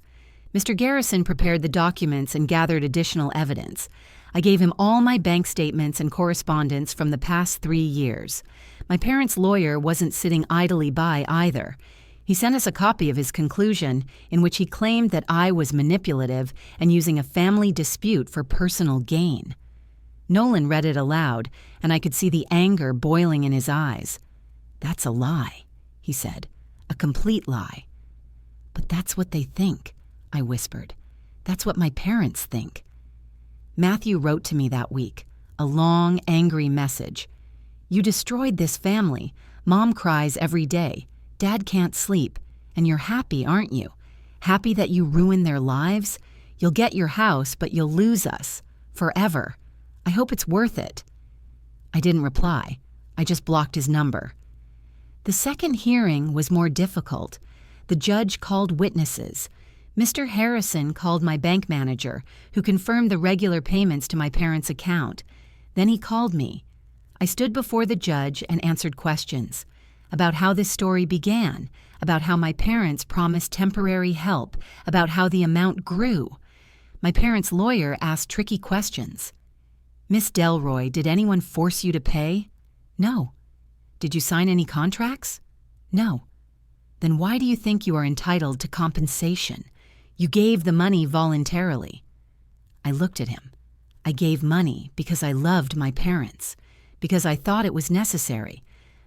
[SPEAKER 1] Mr. Garrison prepared the documents and gathered additional evidence. I gave him all my bank statements and correspondence from the past 3 years. My parents' lawyer wasn't sitting idly by either. He sent us a copy of his conclusion, in which he claimed that I was manipulative and using a family dispute for personal gain. Nolan read it aloud, and I could see the anger boiling in his eyes. "That's a lie," he said. "A complete lie." "But that's what they think," I whispered. "That's what my parents think." Matthew wrote to me that week, a long, angry message. "You destroyed this family. Mom cries every day. Dad can't sleep. And you're happy, aren't you? Happy that you ruined their lives? You'll get your house, but you'll lose us. Forever. I hope it's worth it." I didn't reply. I just blocked his number. The second hearing was more difficult. The judge called witnesses. Mr. Harrison called my bank manager, who confirmed the regular payments to my parents' account. Then he called me. I stood before the judge and answered questions about how this story began, about how my parents promised temporary help, about how the amount grew. My parents' lawyer asked tricky questions. "Miss Delroy, did anyone force you to pay?" "No." "Did you sign any contracts?" "No." "Then why do you think you are entitled to compensation? You gave the money voluntarily." I looked at him. I gave money because I loved my parents, because I thought it was necessary.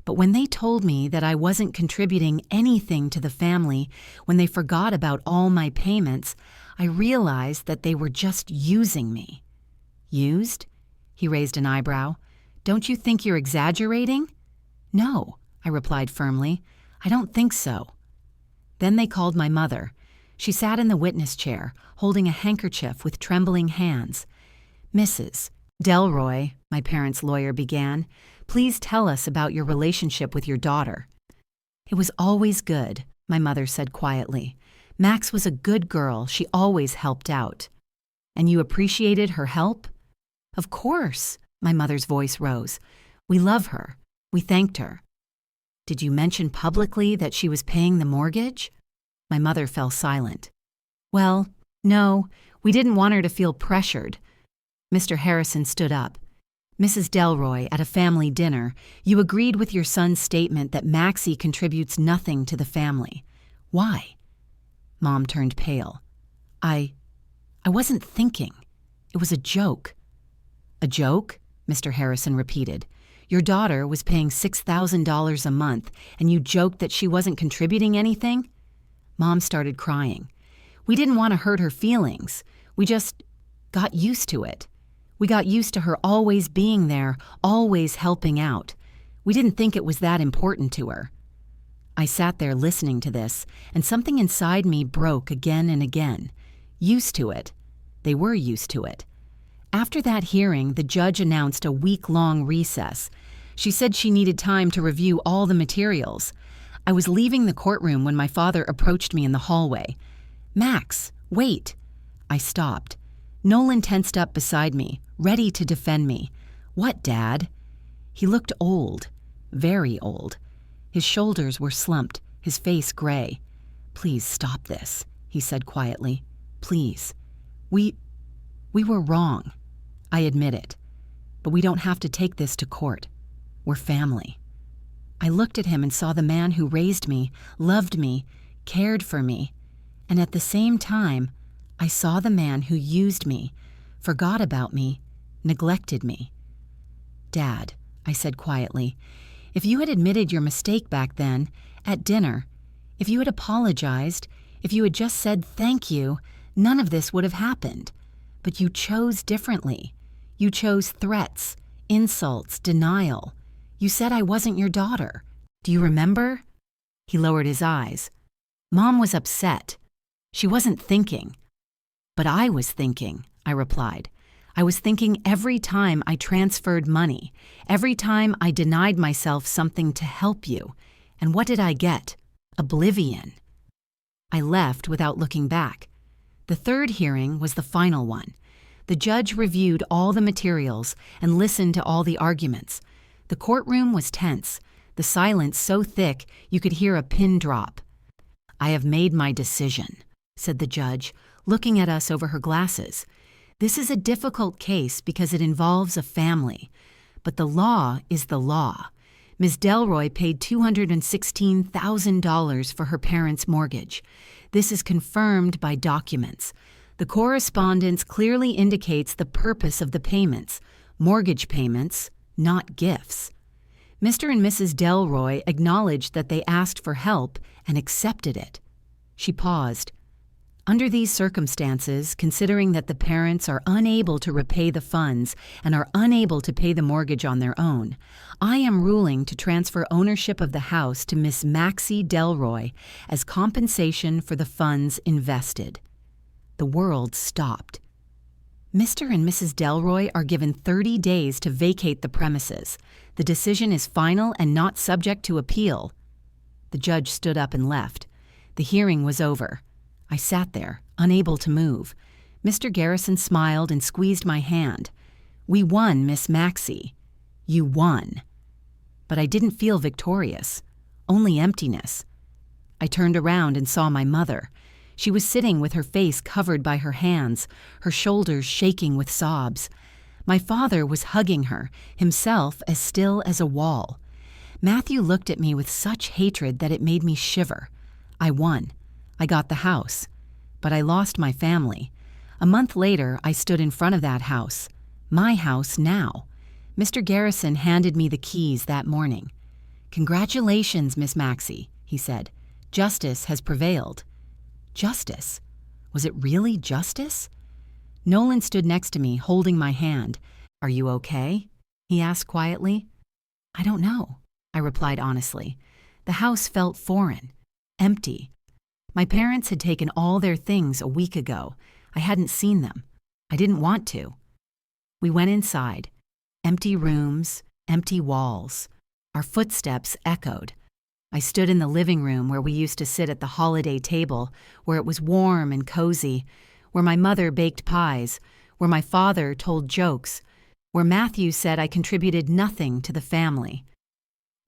[SPEAKER 1] But when they told me that I wasn't contributing anything to the family, when they forgot about all my payments, I realized that they were just using me. "Used?" He raised an eyebrow. "Don't you think you're exaggerating?" "No," I replied firmly. "I don't think so." Then they called my mother. She sat in the witness chair, holding a handkerchief with trembling hands. "Mrs. Delroy," my parents' lawyer began, "please tell us about your relationship with your daughter." "It was always good," my mother said quietly. "Max was a good girl. She always helped out." "And you appreciated her help?" "Of course," my mother's voice rose. "We love her. We thanked her." "Did you mention publicly that she was paying the mortgage?" My mother fell silent. "Well, no, we didn't want her to feel pressured." Mr. Harrison stood up. "Mrs. Delroy, at a family dinner, you agreed with your son's statement that Maxie contributes nothing to the family. Why?" Mom turned pale. I wasn't thinking. It was a joke." "A joke?" Mr. Harrison repeated. "Your daughter was paying $6,000 a month, and you joked that she wasn't contributing anything?" Mom started crying. "We didn't want to hurt her feelings. We just got used to it. We got used to her always being there, always helping out. We didn't think it was that important to her." I sat there listening to this, and something inside me broke again and again. Used to it. They were used to it. After that hearing, the judge announced a week-long recess. She said she needed time to review all the materials. I was leaving the courtroom when my father approached me in the hallway. "Max, wait." I stopped. Nolan tensed up beside me, ready to defend me. "What, Dad?" He looked old, very old. His shoulders were slumped, his face gray. "Please stop this," he said quietly. Please. We were wrong. I admit it. But we don't have to take this to court. We're family. I looked at him and saw the man who raised me, loved me, cared for me, and at the same time, I saw the man who used me, forgot about me, neglected me. Dad, I said quietly, if you had admitted your mistake back then, at dinner, if you had apologized, if you had just said thank you, none of this would have happened. But you chose differently. You chose threats, insults, denial. You said I wasn't your daughter. Do you remember? He lowered his eyes. Mom was upset. She wasn't thinking. But I was thinking, I replied. I was thinking every time I transferred money, every time I denied myself something to help you. And what did I get? Oblivion. I left without looking back. The third hearing was the final one. The judge reviewed all the materials and listened to all the arguments. The courtroom was tense, the silence so thick you could hear a pin drop. I have made my decision, said the judge, looking at us over her glasses. This is a difficult case because it involves a family. But the law is the law. Ms. Delroy paid $216,000 for her parents' mortgage. This is confirmed by documents. The correspondence clearly indicates the purpose of the payments, mortgage payments, not gifts. Mr. and Mrs. Delroy acknowledged that they asked for help and accepted it. She paused. Under these circumstances, considering that the parents are unable to repay the funds and are unable to pay the mortgage on their own, I am ruling to transfer ownership of the house to Miss Maxie Delroy as compensation for the funds invested. The world stopped. Mr. and Mrs. Delroy are given 30 days to vacate the premises. The decision is final and not subject to appeal. The judge stood up and left. The hearing was over. I sat there, unable to move. Mr. Garrison smiled and squeezed my hand. We won, Miss Maxie. You won. But I didn't feel victorious, only emptiness. I turned around and saw my mother. She was sitting with her face covered by her hands, her shoulders shaking with sobs. My father was hugging her, himself as still as a wall. Matthew looked at me with such hatred that it made me shiver. I won. I got the house. But I lost my family. A month later, I stood in front of that house. My house now. Mr. Garrison handed me the keys that morning. Congratulations, Miss Maxie, he said. Justice has prevailed. Justice? Was it really justice? Nolan stood next to me, holding my hand. Are you okay? He asked quietly. I don't know, I replied honestly. The house felt foreign, empty. My parents had taken all their things a week ago. I hadn't seen them. I didn't want to. We went inside. Empty rooms, empty walls. Our footsteps echoed. I stood in the living room where we used to sit at the holiday table, where it was warm and cozy, where my mother baked pies, where my father told jokes, where Matthew said I contributed nothing to the family.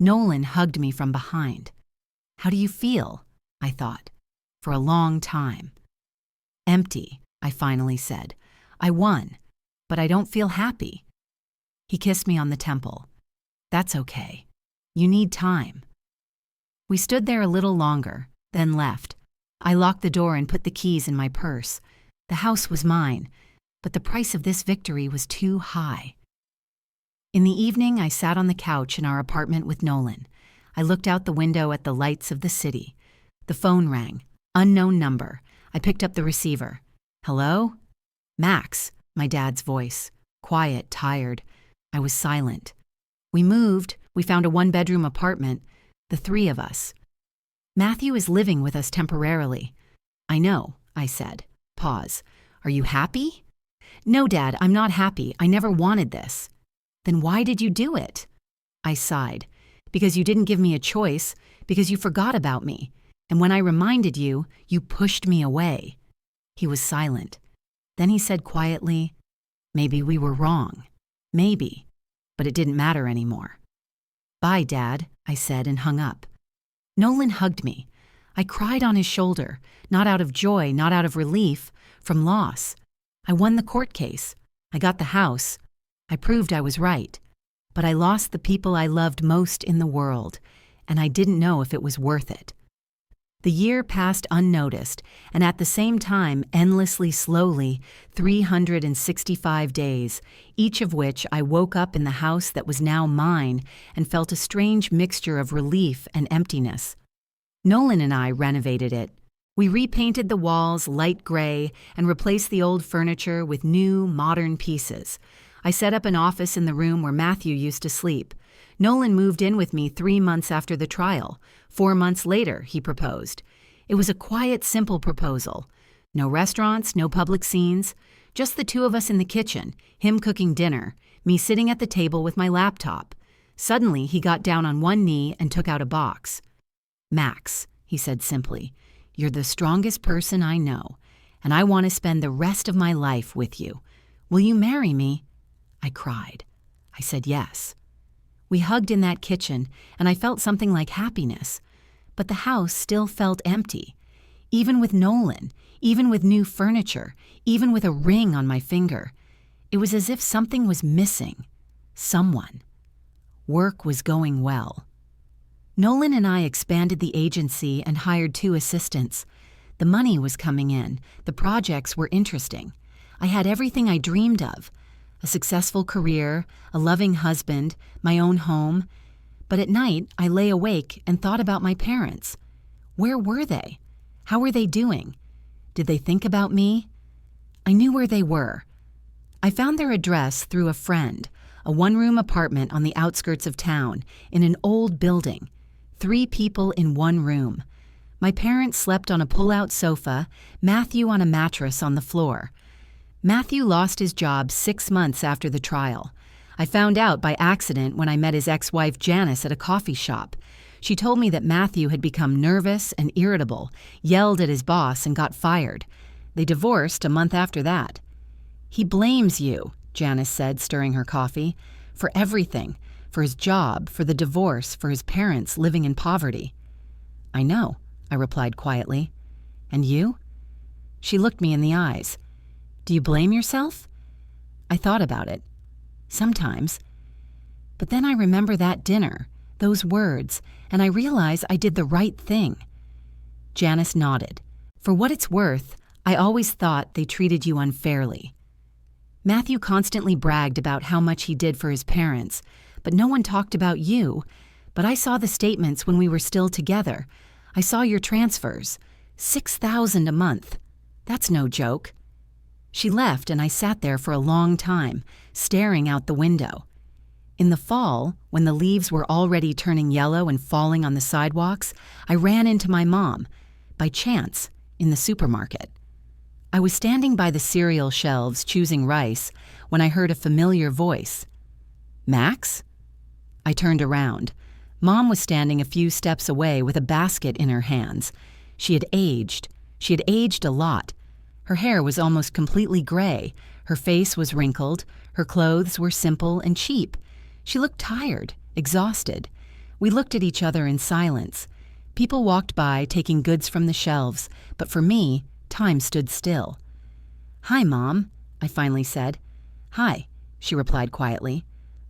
[SPEAKER 1] Nolan hugged me from behind. How do you feel? I thought. For a long time. Empty, I finally said. I won, but I don't feel happy. He kissed me on the temple. That's okay. You need time. We stood there a little longer, then left. I locked the door and put the keys in my purse. The house was mine, but the price of this victory was too high. In the evening, I sat on the couch in our apartment with Nolan. I looked out the window at the lights of the city. The phone rang. Unknown number. I picked up the receiver. Hello? Max, my dad's voice. Quiet, tired. I was silent. We moved. We found a one-bedroom apartment. The three of us. Matthew is living with us temporarily. I know, I said. Pause. Are you happy? No, Dad, I'm not happy. I never wanted this. Then why did you do it? I sighed. Because you didn't give me a choice, because you forgot about me. And when I reminded you, you pushed me away. He was silent. Then he said quietly, maybe we were wrong. Maybe. But it didn't matter anymore. Bye, Dad, I said and hung up. Nolan hugged me. I cried on his shoulder, not out of joy, not out of relief, from loss. I won the court case. I got the house. I proved I was right. But I lost the people I loved most in the world, and I didn't know if it was worth it. The year passed unnoticed, and at the same time, endlessly slowly, 365 days, each of which I woke up in the house that was now mine and felt a strange mixture of relief and emptiness. Nolan and I renovated it. We repainted the walls light gray and replaced the old furniture with new, modern pieces. I set up an office in the room where Matthew used to sleep. Nolan moved in with me 3 months after the trial. 4 months later, he proposed. It was a quiet, simple proposal. No restaurants, no public scenes, just the two of us in the kitchen, him cooking dinner, me sitting at the table with my laptop. Suddenly, he got down on one knee and took out a box. "Max," he said simply, "you're the strongest person I know, and I want to spend the rest of my life with you. Will you marry me?" I cried. I said yes. We hugged in that kitchen, and I felt something like happiness. But the house still felt empty. Even with Nolan, even with new furniture, even with a ring on my finger, it was as if something was missing. Someone. Work was going well. Nolan and I expanded the agency and hired 2 assistants. The money was coming in. The projects were interesting. I had everything I dreamed of. A successful career, a loving husband, my own home. But at night, I lay awake and thought about my parents. Where were they? How were they doing? Did they think about me? I knew where they were. I found their address through a friend, a 1-room apartment on the outskirts of town, in an old building. 3 people in 1 room. My parents slept on a pull-out sofa, Matthew on a mattress on the floor. Matthew lost his job 6 months after the trial. I found out by accident when I met his ex-wife Janice at a coffee shop. She told me that Matthew had become nervous and irritable, yelled at his boss, and got fired. They divorced a month after that. "He blames you," Janice said, stirring her coffee, "for everything, for his job, for the divorce, for his parents living in poverty." "I know," I replied quietly. "And you?" She looked me in the eyes. "Do you blame yourself?" I thought about it. Sometimes. But then I remember that dinner, those words, and I realize I did the right thing. Janice nodded. "For what it's worth, I always thought they treated you unfairly." Matthew constantly bragged about how much he did for his parents, but no one talked about you. But I saw the statements when we were still together. I saw your transfers. $6,000 a month. That's no joke. She left, and I sat there for a long time, staring out the window. In the fall, when the leaves were already turning yellow and falling on the sidewalks, I ran into my mom, by chance, in the supermarket. I was standing by the cereal shelves choosing rice when I heard a familiar voice. "Max?" I turned around. Mom was standing a few steps away with a basket in her hands. She had aged. She had aged a lot. Her hair was almost completely gray. Her face was wrinkled. Her clothes were simple and cheap. She looked tired, exhausted. We looked at each other in silence. People walked by, taking goods from the shelves, but for me, time stood still. "Hi, Mom," I finally said. "Hi," she replied quietly.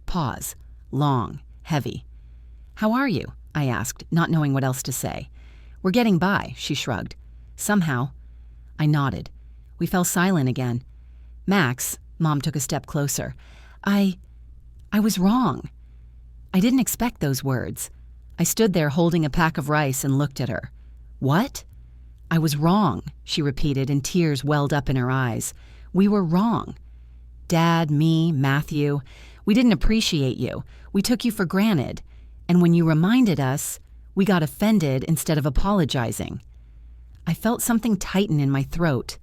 [SPEAKER 1] Pause. Long, heavy. "How are you?" I asked, not knowing what else to say. "We're getting by," she shrugged. "Somehow." I nodded. We fell silent again. "Max," Mom took a step closer. I was wrong." I didn't expect those words. I stood there holding a pack of rice and looked at her. "What?" "I was wrong," she repeated, and tears welled up in her eyes. "We were wrong. Dad, me, Matthew. We didn't appreciate you. We took you for granted. And when you reminded us, we got offended instead of apologizing." I felt something tighten in my throat.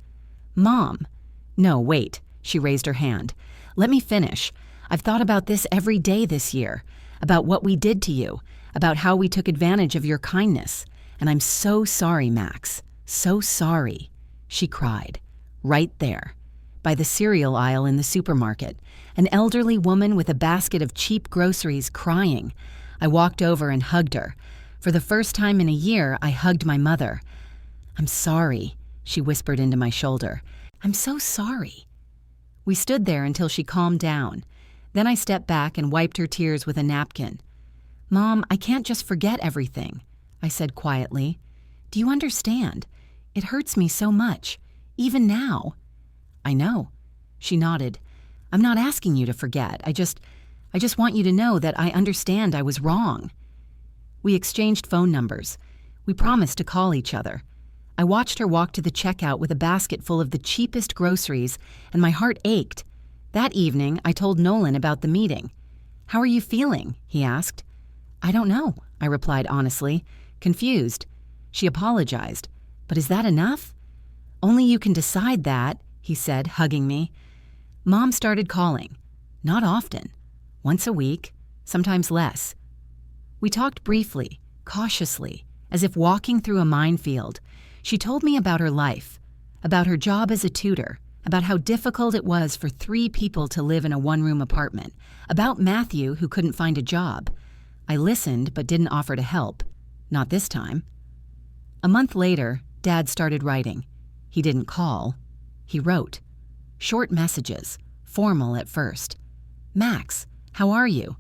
[SPEAKER 1] "Mom." "No, wait." She raised her hand. "Let me finish. I've thought about this every day this year, about what we did to you, about how we took advantage of your kindness. And I'm so sorry, Max. So sorry." She cried. Right there, by the cereal aisle in the supermarket, an elderly woman with a basket of cheap groceries crying. I walked over and hugged her. For the first time in a year, I hugged my mother. "I'm sorry," she whispered into my shoulder. "I'm so sorry." We stood there until she calmed down. Then I stepped back and wiped her tears with a napkin. "Mom, I can't just forget everything," I said quietly. "Do you understand? It hurts me so much, even now." "I know." She nodded. "I'm not asking you to forget. I just want you to know that I understand I was wrong." We exchanged phone numbers. We promised to call each other. I watched her walk to the checkout with a basket full of the cheapest groceries, and my heart ached. That evening, I told Nolan about the meeting. "How are you feeling?" he asked. "I don't know," I replied honestly, confused. She apologized. "But is that enough?" "Only you can decide that," he said, hugging me. Mom started calling. Not often. Once a week, sometimes less. We talked briefly, cautiously, as if walking through a minefield. She told me about her life, about her job as a tutor, about how difficult it was for 3 people to live in a one-room apartment, about Matthew who couldn't find a job. I listened but didn't offer to help. Not this time. A month later, Dad started writing. He didn't call. He wrote. Short messages, formal at first. "Max, how are you?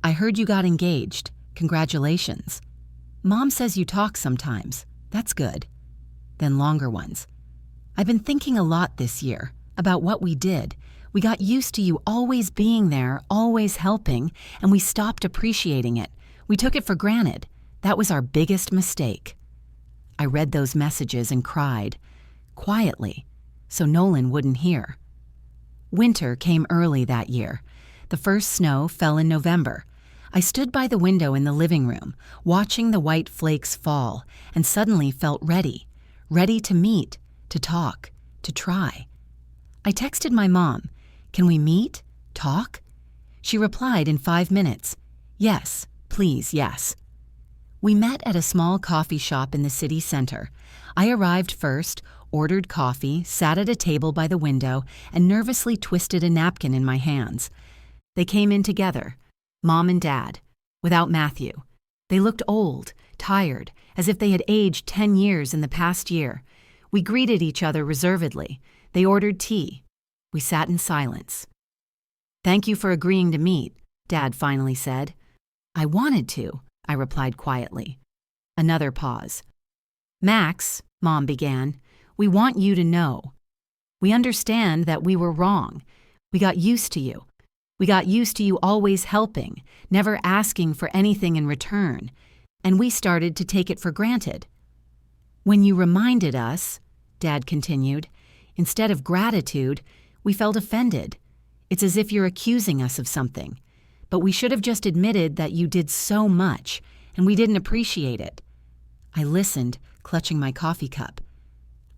[SPEAKER 1] I heard you got engaged. Congratulations. Mom says you talk sometimes. That's good." Then longer ones. "I've been thinking a lot this year about what we did. We got used to you always being there, always helping, and we stopped appreciating it. We took it for granted. That was our biggest mistake." I read those messages and cried, quietly, so Nolan wouldn't hear. Winter came early that year. The first snow fell in November. I stood by the window in the living room, watching the white flakes fall, and suddenly felt ready to meet, to talk, to try. I texted my mom, "Can we meet? Talk?" She replied in 5 minutes, "Yes, please, yes." We met at a small coffee shop in the city center. I arrived first, ordered coffee, sat at a table by the window, and nervously twisted a napkin in my hands. They came in together, Mom and Dad, without Matthew. They looked old, tired, as if they had aged 10 years in the past year. We greeted each other reservedly. They ordered tea. We sat in silence. "Thank you for agreeing to meet," Dad finally said. "I wanted to," I replied quietly. Another pause. "Max," Mom began, "we want you to know. We understand that we were wrong. We got used to you. We got used to you always helping, never asking for anything in return, and we started to take it for granted. When you reminded us," Dad continued, "instead of gratitude, we felt offended. It's as if you're accusing us of something. But we should have just admitted that you did so much, and we didn't appreciate it." I listened, clutching my coffee cup.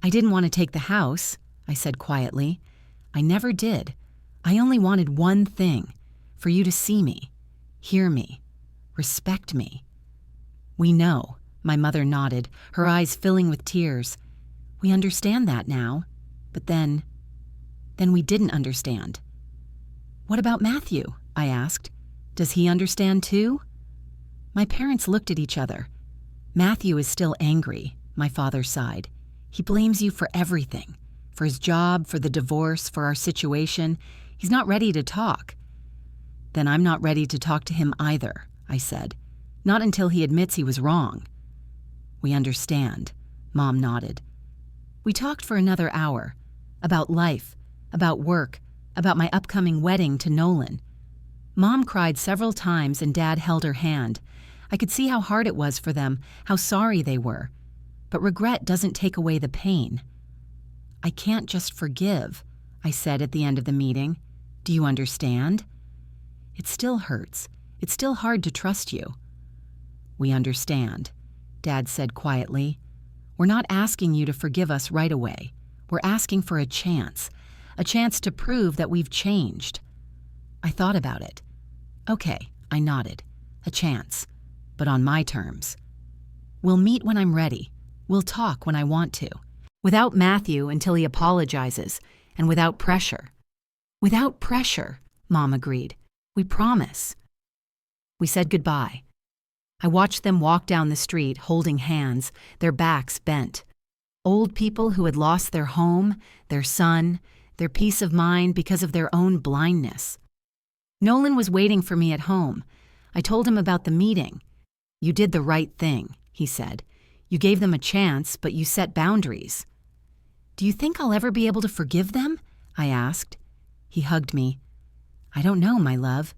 [SPEAKER 1] "I didn't want to take the house," I said quietly. "I never did. I only wanted one thing, for you to see me, hear me, respect me." "We know," my mother nodded, her eyes filling with tears. "We understand that now, but then we didn't understand." "What about Matthew?" I asked. "Does he understand too?" My parents looked at each other. "Matthew is still angry," my father sighed. "He blames you for everything, for his job, for the divorce, for our situation. He's not ready to talk." "Then I'm not ready to talk to him either," I said. "Not until he admits he was wrong." "We understand," Mom nodded. We talked for another hour, about life, about work, about my upcoming wedding to Nolan. Mom cried several times and Dad held her hand. I could see how hard it was for them, how sorry they were. But regret doesn't take away the pain. "I can't just forgive," I said at the end of the meeting. "Do you understand?" "It still hurts. It's still hard to trust you." "We understand," Dad said quietly. "We're not asking you to forgive us right away. We're asking for a chance to prove that we've changed." I thought about it. "Okay," I nodded. "A chance, but on my terms. We'll meet when I'm ready. We'll talk when I want to. Without Matthew until he apologizes, and without pressure." "Without pressure," Mom agreed. "We promise." We said goodbye. I watched them walk down the street holding hands, their backs bent. Old people who had lost their home, their son, their peace of mind because of their own blindness. Nolan was waiting for me at home. I told him about the meeting. "You did the right thing," he said. "You gave them a chance, but you set boundaries." "Do you think I'll ever be able to forgive them?" I asked. He hugged me. "I don't know, my love,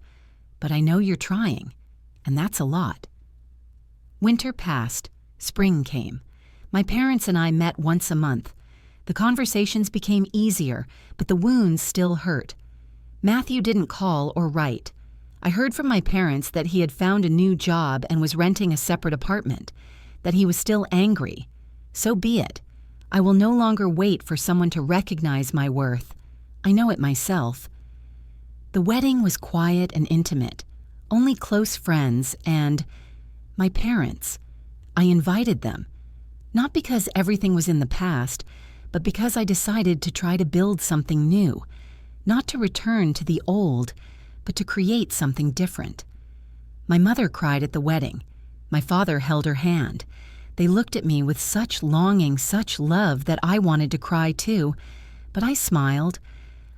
[SPEAKER 1] but I know you're trying, and that's a lot." Winter passed. Spring came. My parents and I met once a month. The conversations became easier, but the wounds still hurt. Matthew didn't call or write. I heard from my parents that he had found a new job and was renting a separate apartment, that he was still angry. So be it. I will no longer wait for someone to recognize my worth. I know it myself. The wedding was quiet and intimate, only close friends and my parents. I invited them, not because everything was in the past, but because I decided to try to build something new, not to return to the old, but to create something different. My mother cried at the wedding. My father held her hand. They looked at me with such longing, such love, that I wanted to cry too, but I smiled.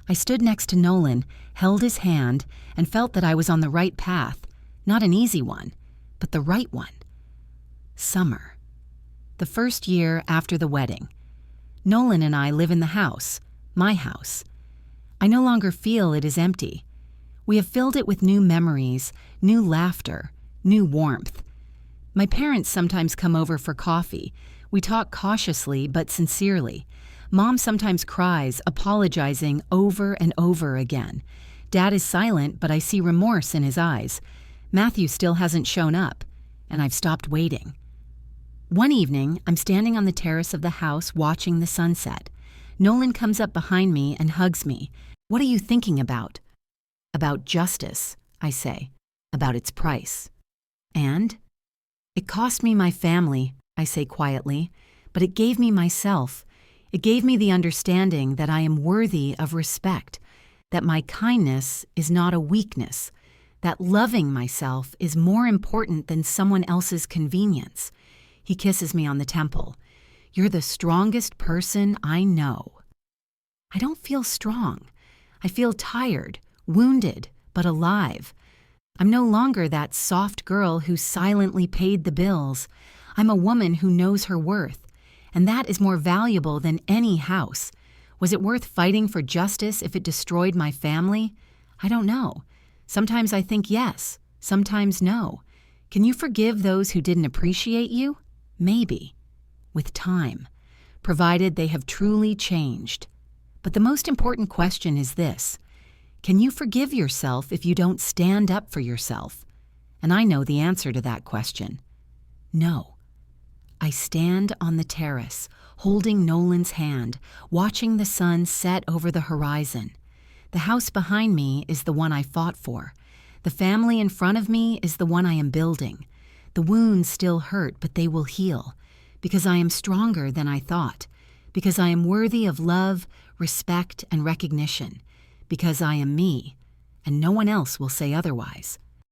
[SPEAKER 1] I stood next to Nolan, held his hand, and felt that I was on the right path, not an easy one, but the right one. Summer. The first year after the wedding. Nolan and I live in the house, my house. I no longer feel it is empty. We have filled it with new memories, new laughter, new warmth. My parents sometimes come over for coffee. We talk cautiously but sincerely. Mom sometimes cries, apologizing over and over again. Dad is silent, but I see remorse in his eyes. Matthew still hasn't shown up, and I've stopped waiting. One evening, I'm standing on the terrace of the house watching the sunset. Nolan comes up behind me and hugs me. "What are you thinking about?" "About justice," I say, "about its price." "And?" "It cost me my family," I say quietly, "but it gave me myself. It gave me the understanding that I am worthy of respect, that my kindness is not a weakness, that loving myself is more important than someone else's convenience." He kisses me on the temple. "You're the strongest person I know." I don't feel strong. I feel tired, wounded, but alive. I'm no longer that soft girl who silently paid the bills. I'm a woman who knows her worth, and that is more valuable than any house. Was it worth fighting for justice if it destroyed my family? I don't know. Sometimes I think yes, sometimes no. Can you forgive those who didn't appreciate you? Maybe. With time, provided they have truly changed. But the most important question is this: can you forgive yourself if you don't stand up for yourself? And I know the answer to that question. No. I stand on the terrace, holding Nolan's hand, watching the sun set over the horizon. The house behind me is the one I fought for. The family in front of me is the one I am building. The wounds still hurt, but they will heal, because I am stronger than I thought, because I am worthy of love, respect, and recognition, because I am me, and no one else will say otherwise.